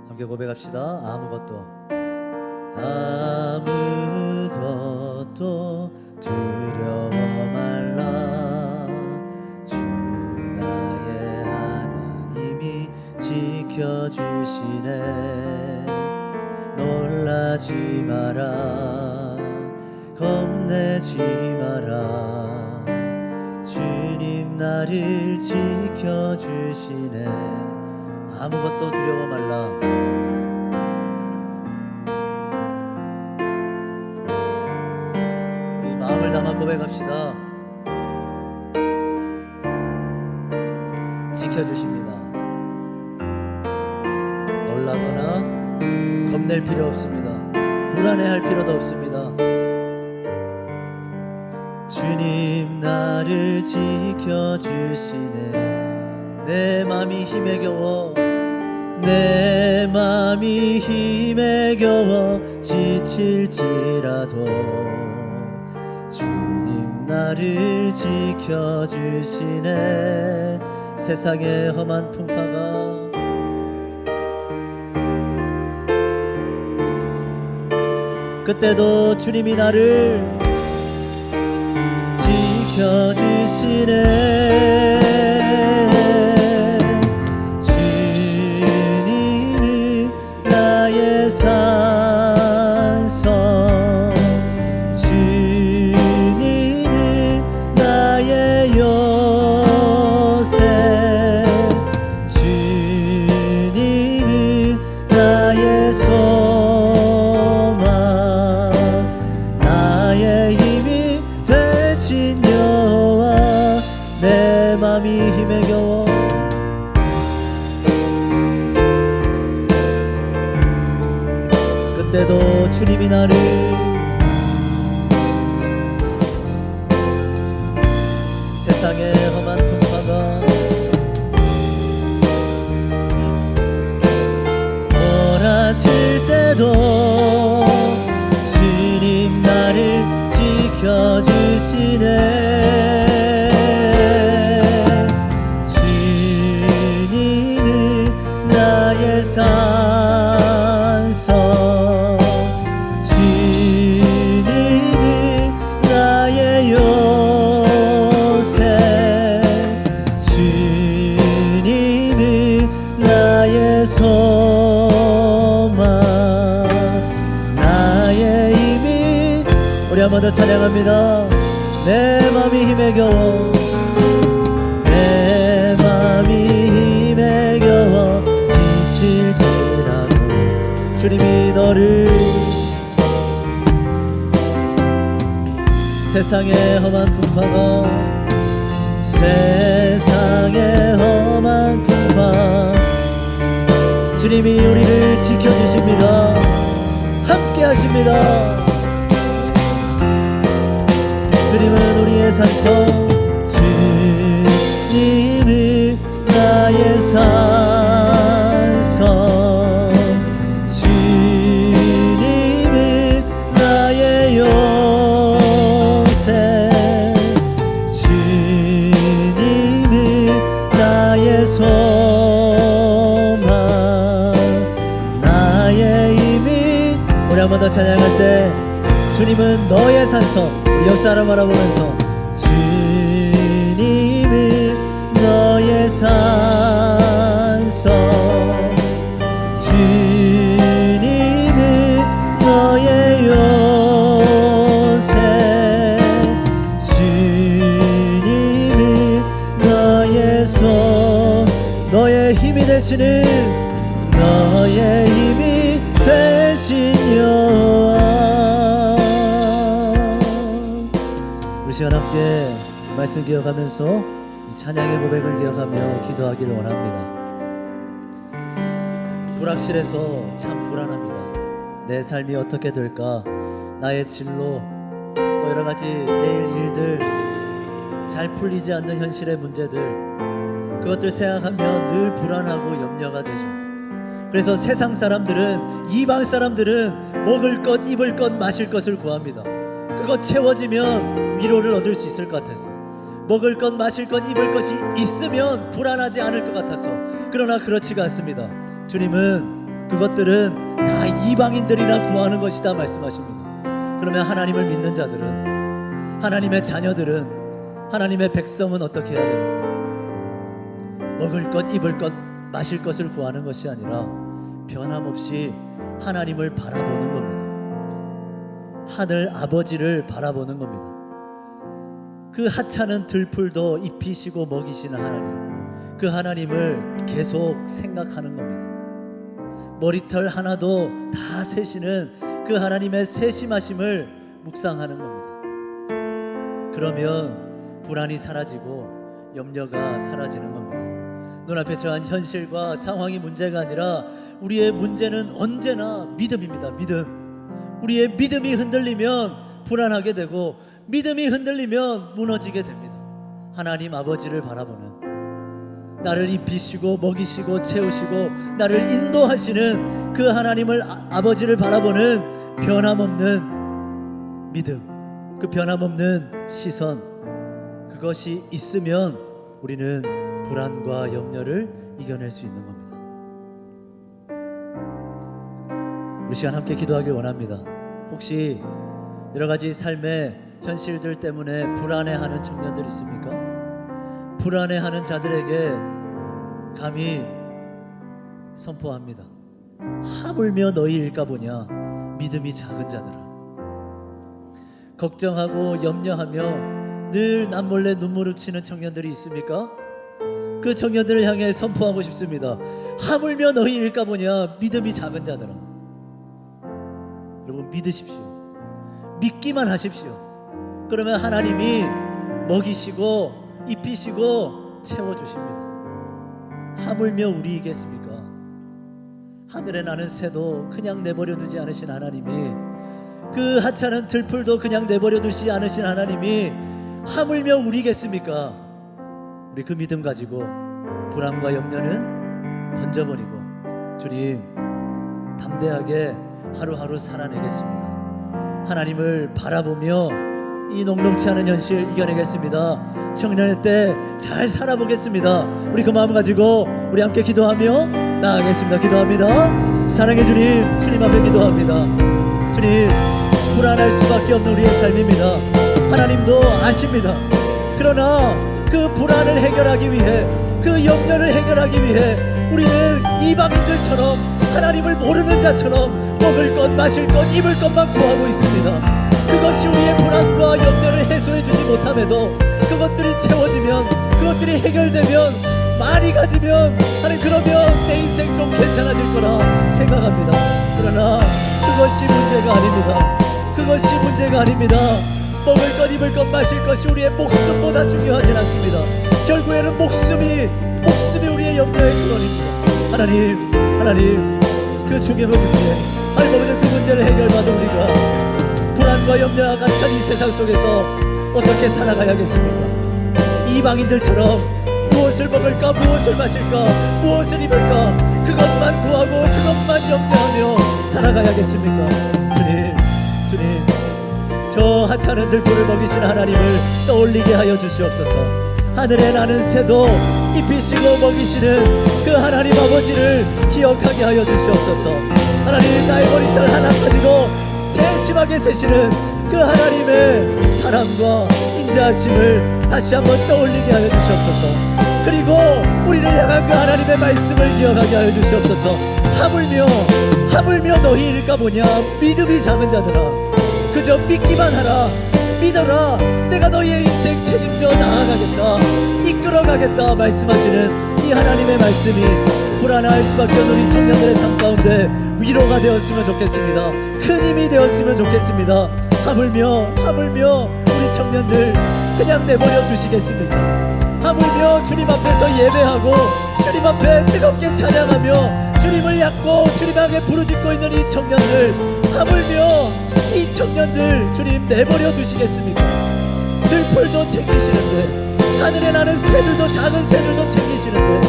함께 고백합시다. 아무것도 두려워 말라. 주 나의 하나님이 지켜주시네. 놀라지 마라, 겁내지 마라. 주님 나를 지켜주시네. 아무것도 두려워 말라. 우리 마음을 담아 고백합시다. 지켜주십니다. 놀라거나 겁낼 필요 없습니다. 불안해할 필요도 없습니다. 주님 나를 지켜주시네. 내 맘이 힘에 겨워, 내 맘이 힘에 겨워 지칠지라도 주님 나를 지켜주시네. 세상의 험한 풍파가 그때도 주님이 나를 지켜주시네. 주님이 나의 산성, 주님이 나의 요새, 주님이 나의 소망, 나의 힘이 되신 여호와. 내 맘이 힘에 겨워, 그때도 주님이 나를 세상의 험한 풍파가 몰아칠 때도 주님 나를 지켜주시네. 주님이 나의 산성, 주님이 나의 요새, 주님이 나의 소망, 나의 힘이. 우리 한 번 더 찬양합니다. 내 맘이 힘에 겨워, 내 맘이 힘에 겨워 지칠지라도 주님이 너를 세상의 험한 풍파가, 세상의 험한 풍파 주님이 우리를 지켜주십니다. 함께 하십니다. 주님은 우리의 산성, 주님은 나의 산성, 주님은 나의 요새, 주님은 나의 소망, 나의 힘이. 우리 한 번 더 찬양할 때 주님은 너의 산성, 우리 옆 사람 바라보면서 주님은 너의 산성, 주님은 너의 요새, 주님은 너의 너의 힘이 되시는, 너의 힘이 되신 여호와. 우리 시간 함께 말씀 기억하면서 이 찬양의 고백을 기억하며 기도하기를 원합니다. 불확실해서 참 불안합니다. 내 삶이 어떻게 될까, 나의 진로, 또 여러 가지 내일 일들, 잘 풀리지 않는 현실의 문제들, 그것들 생각하면 늘 불안하고 염려가 되죠. 그래서 세상 사람들은, 이방 사람들은 먹을 것, 입을 것, 마실 것을 구합니다. 그것 채워지면 위로를 얻을 수 있을 것 같아서, 먹을 것, 마실 것, 입을 것이 있으면 불안하지 않을 것 같아서. 그러나 그렇지가 않습니다. 주님은 그것들은 다 이방인들이나 구하는 것이다 말씀하십니다. 그러면 하나님을 믿는 자들은, 하나님의 자녀들은, 하나님의 백성은 어떻게 해야 됩니까? 먹을 것, 입을 것, 마실 것을 구하는 것이 아니라 변함없이 하나님을 바라보는 겁니다. 하늘 아버지를 바라보는 겁니다. 그 하찮은 들풀도 입히시고 먹이시는 하나님, 그 하나님을 계속 생각하는 겁니다. 머리털 하나도 다 세시는 그 하나님의 세심하심을 묵상하는 겁니다. 그러면 불안이 사라지고 염려가 사라지는 겁니다. 눈앞에 처한 현실과 상황이 문제가 아니라 우리의 문제는 언제나 믿음입니다. 믿음. 우리의 믿음이 흔들리면 불안하게 되고, 믿음이 흔들리면 무너지게 됩니다. 하나님 아버지를 바라보는, 나를 입히시고 먹이시고 채우시고 나를 인도하시는 그 하나님을, 아버지를 바라보는 변함없는 믿음, 그 변함없는 시선, 그것이 있으면 우리는 불안과 염려를 이겨낼 수 있는 겁니다. 우리 시간 함께 기도하길 원합니다. 혹시 여러 가지 삶의 현실들 때문에 불안해하는 청년들 있습니까? 불안해하는 자들에게 감히 선포합니다. 하물며 너희일까 보냐, 믿음이 작은 자들아. 걱정하고 염려하며 늘 남몰래 눈물을 치는 청년들이 있습니까? 그 청년들을 향해 선포하고 싶습니다. 하물며 너희일까 보냐, 믿음이 작은 자들아. 여러분 믿으십시오. 믿기만 하십시오. 그러면 하나님이 먹이시고 입히시고 채워주십니다. 하물며 우리이겠습니까? 하늘에 나는 새도 그냥 내버려 두지 않으신 하나님이, 그 하찮은 들풀도 그냥 내버려 두지 않으신 하나님이 하물며 우리겠습니까? 우리 그 믿음 가지고 불안과 염려는 던져버리고 주님 담대하게 하루하루 살아내겠습니다. 하나님을 바라보며 이 녹록치 않은 현실 이겨내겠습니다. 청년의 때 잘 살아보겠습니다. 우리 그 마음 가지고 우리 함께 기도하며 나아가겠습니다. 기도합니다. 사랑의 주님, 주님 앞에 기도합니다. 주님, 불안할 수밖에 없는 우리의 삶입니다. 하나님도 아십니다. 그러나 그 불안을 해결하기 위해, 그 염려를 해결하기 위해 우리는 이방인들처럼, 하나님을 모르는 자처럼 먹을 것, 마실 것, 입을 것만 구하고 있습니다. 그것이 우리의 불안과 염려를 해소해 주지 못함에도 그것들이 채워지면, 그것들이 해결되면, 많이 가지면, 하나님 그러면 내 인생 좀 괜찮아질 거라 생각합니다. 그러나 그것이 문제가 아닙니다. 그것이 문제가 아닙니다. 먹을 것, 입을 것, 마실 것이 우리의 목숨보다 중요하진 않습니다. 결국에는 목숨이 우리의 염려의 근원입니다. 하나님, 하나님 그 죽음의 문제, 하나님 아버지 그 문제를 해결받은 우리가 불안과 염려와 같은 이 세상 속에서 어떻게 살아가야겠습니까? 이방인들처럼 무엇을 먹을까, 무엇을 마실까, 무엇을 입을까, 그것만 구하고 그것만 염려하며 살아가야겠습니까? 주님, 저 하찮은 들풀을 먹이신 하나님을 떠올리게 하여 주시옵소서. 하늘에 나는 새도 입히시고 먹이시는 그 하나님 아버지를 기억하게 하여 주시옵소서. 하나님, 나의 머리털 하나 가지고 세심하게 세시는 그 하나님의 사랑과 인자하심을 다시 한번 떠올리게 하여 주시옵소서. 그리고 우리를 향한 그 하나님의 말씀을 기억하게 하여 주시옵소서. 하물며 너희 일까 보냐, 믿음이 작은 자들아, 그저 믿기만 하라. 믿어라. 내가 너희의 인생 책임져 나아가겠다, 이끌어가겠다 말씀하시는 이 하나님의 말씀이 불안할 수밖에 없는 우리 청년들의 삶 가운데 위로가 되었으면 좋겠습니다. 큰 힘이 되었으면 좋겠습니다. 하물며 우리 청년들 그냥 내버려 두시겠습니까? 하물며 주님 앞에서 예배하고 주님 앞에 뜨겁게 찬양하며 주님을 얕고 주님에게 부르짖고 있는 이 청년들, 하물며 이 청년들 주님 내버려 두시겠습니까? 들풀도 챙기시는데, 하늘에 나는 새들도, 작은 새들도 챙기시는데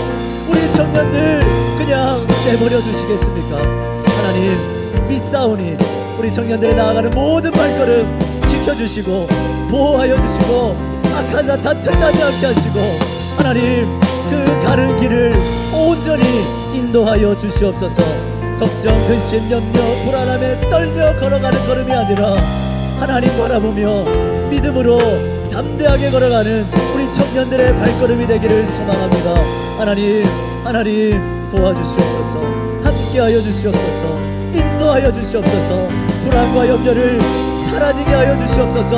우리 청년들 그냥 내버려 두시겠습니까? 하나님 믿사오니 우리 청년들이 나아가는 모든 발걸음 지켜주시고 보호하여 주시고 악한 사탄 틈나지 않게 하시고, 하나님 그 가는 길을 온전히 인도하여 주시옵소서. 걱정, 근심, 염려, 불안함에 떨며 걸어가는 걸음이 아니라 하나님 바라보며 믿음으로 담대하게 걸어가는 우리 청년들의 발걸음이 되기를 소망합니다. 하나님 도와주시옵소서. 함께하여 주시옵소서. 인도하여 주시옵소서. 불안과 염려를 사라지게 하여 주시옵소서.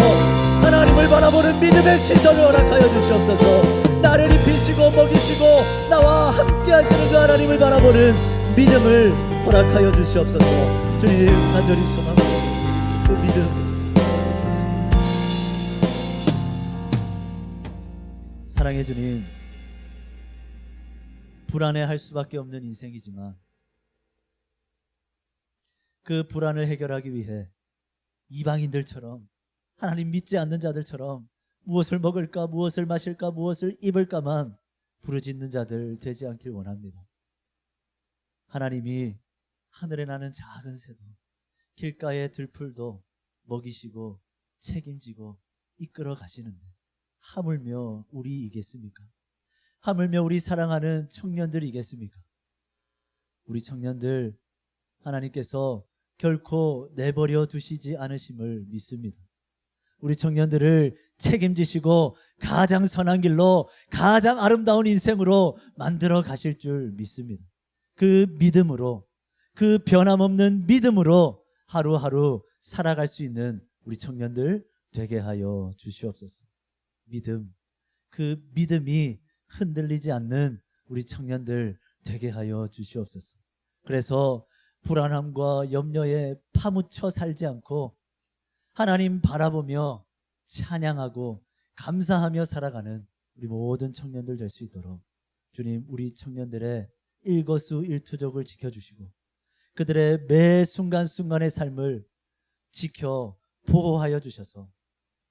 하나님을 바라보는 믿음의 시선을 허락하여 주시옵소서. 나를 입히시고 먹이시고 나와 함께 하시는 그 하나님을 바라보는 믿음을 허락하여 주시옵소서. 주님 간절히 소망합니다. 그 믿음 주옵소서. 사랑해 주님, 불안해할 수밖에 없는 인생이지만 그 불안을 해결하기 위해 이방인들처럼, 하나님 믿지 않는 자들처럼 무엇을 먹을까, 무엇을 마실까, 무엇을 입을까만 부르짖는 자들 되지 않길 원합니다. 하나님이 하늘에 나는 작은 새도, 길가의 들풀도 먹이시고 책임지고 이끌어 가시는데 하물며 우리이겠습니까? 하물며 우리 사랑하는 청년들이겠습니까? 우리 청년들 하나님께서 결코 내버려 두시지 않으심을 믿습니다. 우리 청년들을 책임지시고 가장 선한 길로, 가장 아름다운 인생으로 만들어 가실 줄 믿습니다. 그 믿음으로, 그 변함없는 믿음으로 하루하루 살아갈 수 있는 우리 청년들 되게 하여 주시옵소서. 믿음, 그 믿음이 흔들리지 않는 우리 청년들 되게 하여 주시옵소서. 그래서 불안함과 염려에 파묻혀 살지 않고 하나님 바라보며 찬양하고 감사하며 살아가는 우리 모든 청년들 될 수 있도록 주님, 우리 청년들의 일거수일투족을 지켜주시고 그들의 매 순간순간의 삶을 지켜 보호하여 주셔서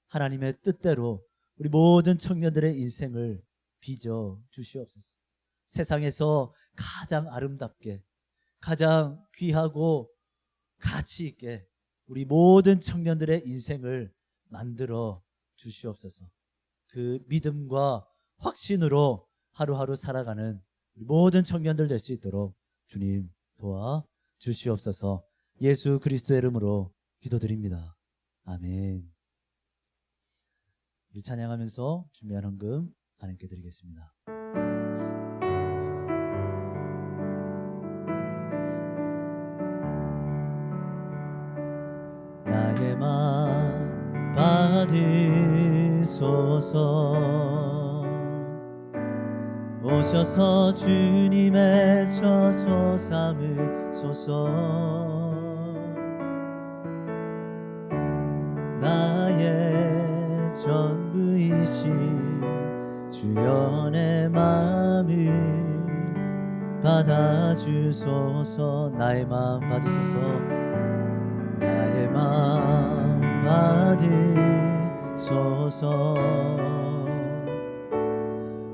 하나님의 뜻대로 우리 모든 청년들의 인생을 빚어 주시옵소서. 세상에서 가장 아름답게, 가장 귀하고 가치 있게 우리 모든 청년들의 인생을 만들어 주시옵소서. 그 믿음과 확신으로 하루하루 살아가는 우리 모든 청년들 될 수 있도록 주님 도와 주시옵소서. 예수 그리스도의 이름으로 기도드립니다. 아멘. 우리 찬양하면서 준비한 헌금 하나님께 드리겠습니다. 나의 맘 받으소서. 오셔서 주님의 처소 삼으소서. 나의 전부이신 주여 내 마음을 받아주소서. 나의 마음 받으소서. 나의 마음 받으소서.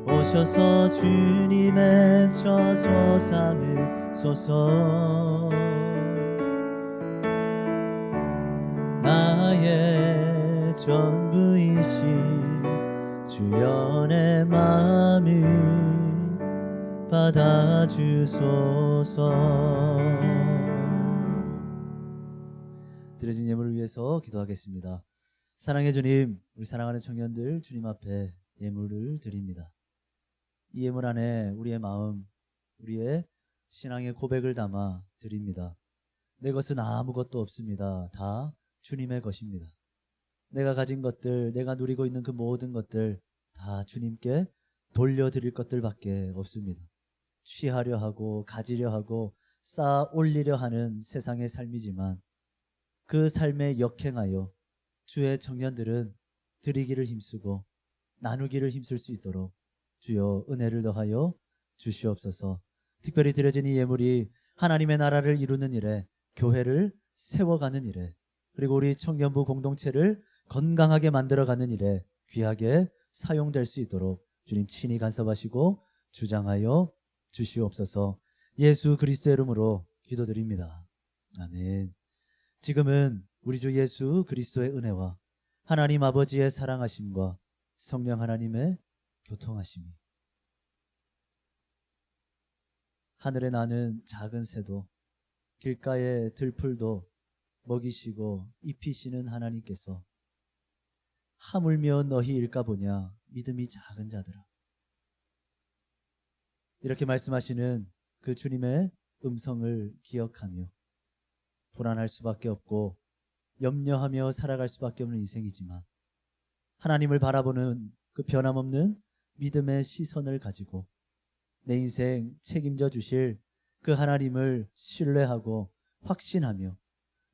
오셔서 주님의 처소 삼으소서. 나의 전부이신 주여 내 마음을 받아주소서. 드려진 예물을 위해서 기도하겠습니다. 사랑해 주님, 우리 사랑하는 청년들 주님 앞에 예물을 드립니다. 이 예물 안에 우리의 마음, 우리의 신앙의 고백을 담아 드립니다. 내 것은 아무것도 없습니다. 다 주님의 것입니다. 내가 가진 것들, 내가 누리고 있는 그 모든 것들 다 주님께 돌려드릴 것들밖에 없습니다. 취하려 하고 가지려 하고 쌓아 올리려 하는 세상의 삶이지만 그 삶에 역행하여 주의 청년들은 드리기를 힘쓰고 나누기를 힘쓸 수 있도록 주여 은혜를 더하여 주시옵소서. 특별히 드려진 이 예물이 하나님의 나라를 이루는 일에, 교회를 세워가는 일에, 그리고 우리 청년부 공동체를 건강하게 만들어가는 일에 귀하게 사용될 수 있도록 주님 친히 간섭하시고 주장하여 주시옵소서. 예수 그리스도의 이름으로 기도드립니다. 아멘. 지금은 우리 주 예수 그리스도의 은혜와 하나님 아버지의 사랑하심과 성령 하나님의 교통하심이, 하늘에 나는 작은 새도 길가의 들풀도 먹이시고 입히시는 하나님께서 하물며 너희 일까 보냐 믿음이 작은 자들아, 이렇게 말씀하시는 그 주님의 음성을 기억하며 불안할 수밖에 없고 염려하며 살아갈 수밖에 없는 인생이지만 하나님을 바라보는 그 변함없는 믿음의 시선을 가지고 내 인생 책임져 주실 그 하나님을 신뢰하고 확신하며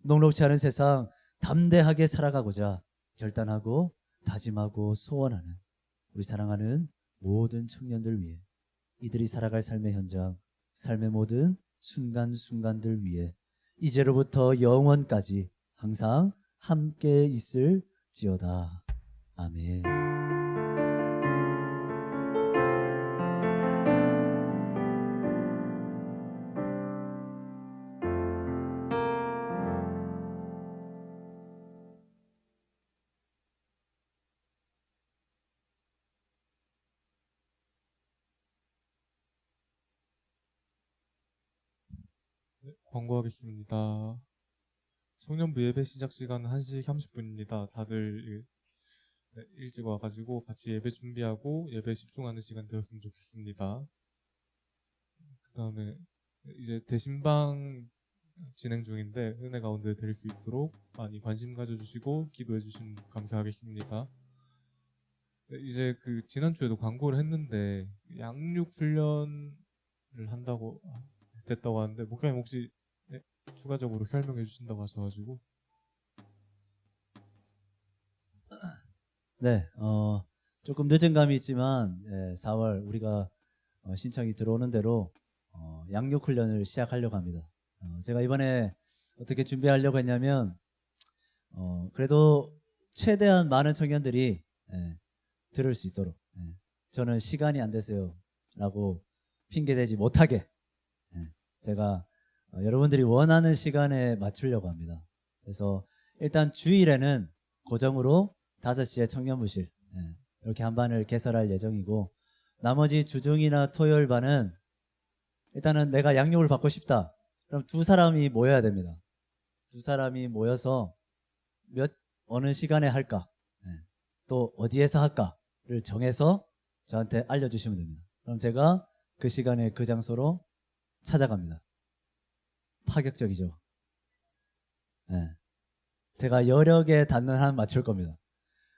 녹록지 않은 세상 담대하게 살아가고자 결단하고 다짐하고 소원하는 우리 사랑하는 모든 청년들 위해, 이들이 살아갈 삶의 현장, 삶의 모든 순간순간들 위해 이제로부터 영원까지 항상 함께 있을지어다. 아멘. 광고하겠습니다. 청년부 예배 시작 시간은 1시 30분입니다. 다들 일찍 와가지고 같이 예배 준비하고 예배에 집중하는 시간 되었으면 좋겠습니다. 그 다음에 이제 대신방 진행 중인데 은혜 가운데 될 수 있도록 많이 관심 가져주시고 기도해 주시면 감사하겠습니다. 이제 그 지난주에도 광고를 했는데 양육 훈련을 한다고 됐다고 하는데 목사님 혹시 추가적으로 설명해 주신다고 하셔가지고. 네, 조금 늦은 감이 있지만 4월 우리가 신청이 들어오는 대로 양육 훈련을 시작하려고 합니다. 제가 이번에 어떻게 준비하려고 했냐면 그래도 최대한 많은 청년들이 들을 수 있도록, 저는 시간이 안 돼서요 라고 핑계대지 못하게 제가 여러분들이 원하는 시간에 맞추려고 합니다. 그래서 일단 주일에는 고정으로 5시에 청년부실 이렇게 한 반을 개설할 예정이고, 나머지 주중이나 토요일 반은 일단은 내가 양육을 받고 싶다 그럼 2사람이 모여야 됩니다. 2사람이 모여서 어느 시간에 할까, 또 어디에서 할까를 정해서 저한테 알려주시면 됩니다. 그럼 제가 그 시간에 그 장소로 찾아갑니다. 파격적이죠. 제가 여러 개 닿는 한 맞출 겁니다.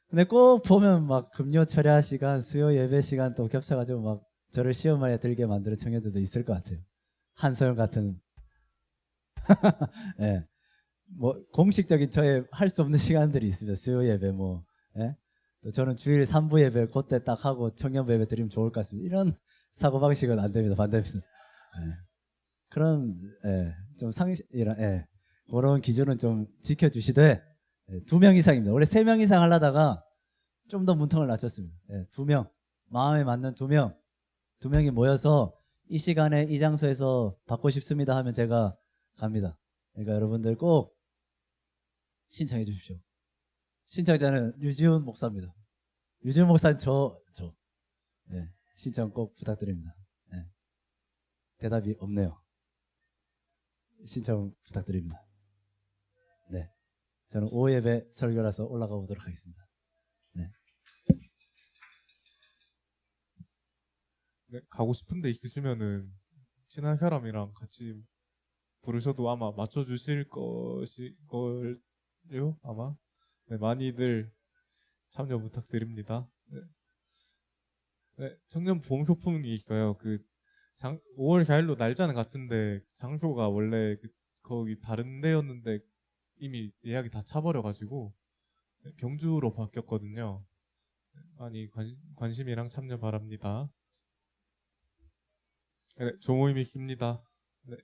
근데 꼭 보면 막 금요 철야 시간, 수요 예배 시간 또 겹쳐가지고 막 저를 시험에 들게 만드는 청년들도 있을 것 같아요. 한소영 같은. 뭐 공식적인 저의 할 수 없는 시간들이 있습니다. 수요 예배 뭐. 또 저는 주일 3부 예배 그때 딱 하고 청년부 예배 드리면 좋을 것 같습니다. 이런 사고방식은 안 됩니다. 반대입니다. 그런 좀 상식이라 그런 기준은 좀 지켜주시되 2명 이상입니다. 원래 3명 이상 하려다가 좀 더 문턱을 낮췄습니다. 2명 마음에 맞는 2명이 모여서 이 시간에 이 장소에서 받고 싶습니다 하면 제가 갑니다. 그러니까 여러분들 꼭 신청해 주십시오. 신청자는 류지훈 목사입니다. 류지훈 목사는 저 신청 꼭 부탁드립니다. 대답이 없네요. 신청 부탁드립니다. 네, 저는 5예배 설교라서 올라가 보도록 하겠습니다. 네, 가고 싶은데 있으시면은 친한 사람이랑 같이 부르셔도 아마 맞춰주실 걸요 아마. 네, 많이들 참여 부탁드립니다. 네, 청년 봄 소풍이 있어요. 5월 4일로 날짜는 같은데 장소가 원래 거기 다른 데였는데 이미 예약이 다 차버려가지고 경주로 바뀌었거든요. 많이 관심이랑 참여 바랍니다. 네, 조모임이 깁니다. 네.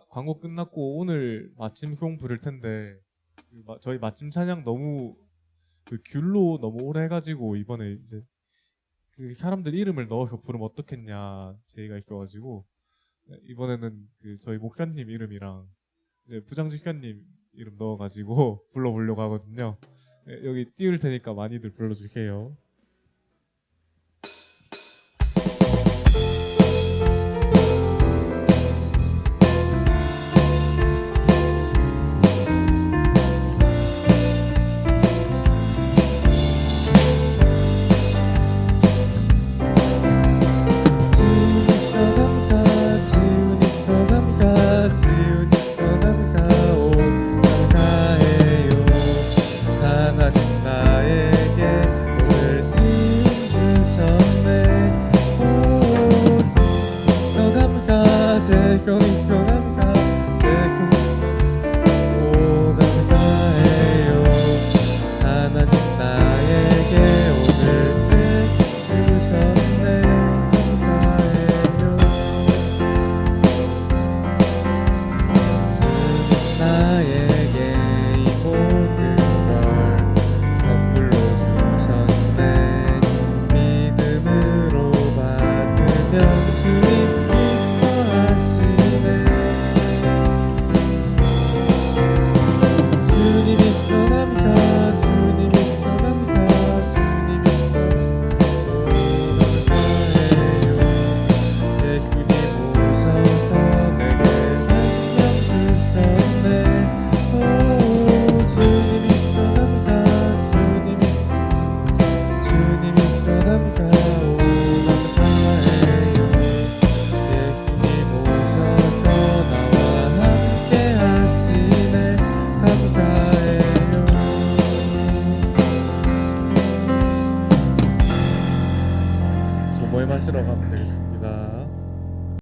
광고 끝났고 오늘 마침송 부를 텐데 저희 마침 찬양 너무 귤로 너무 오래 해가지고 이번에 이제 사람들 이름을 넣어서 부르면 어떻겠냐 제의가 있어가지고 이번에는 저희 목사님 이름이랑 이제 부장집사님 이름 넣어가지고 불러보려고 하거든요. 여기 띄울 테니까 많이들 불러주세요. 모임 하시러 가면 되겠습니다.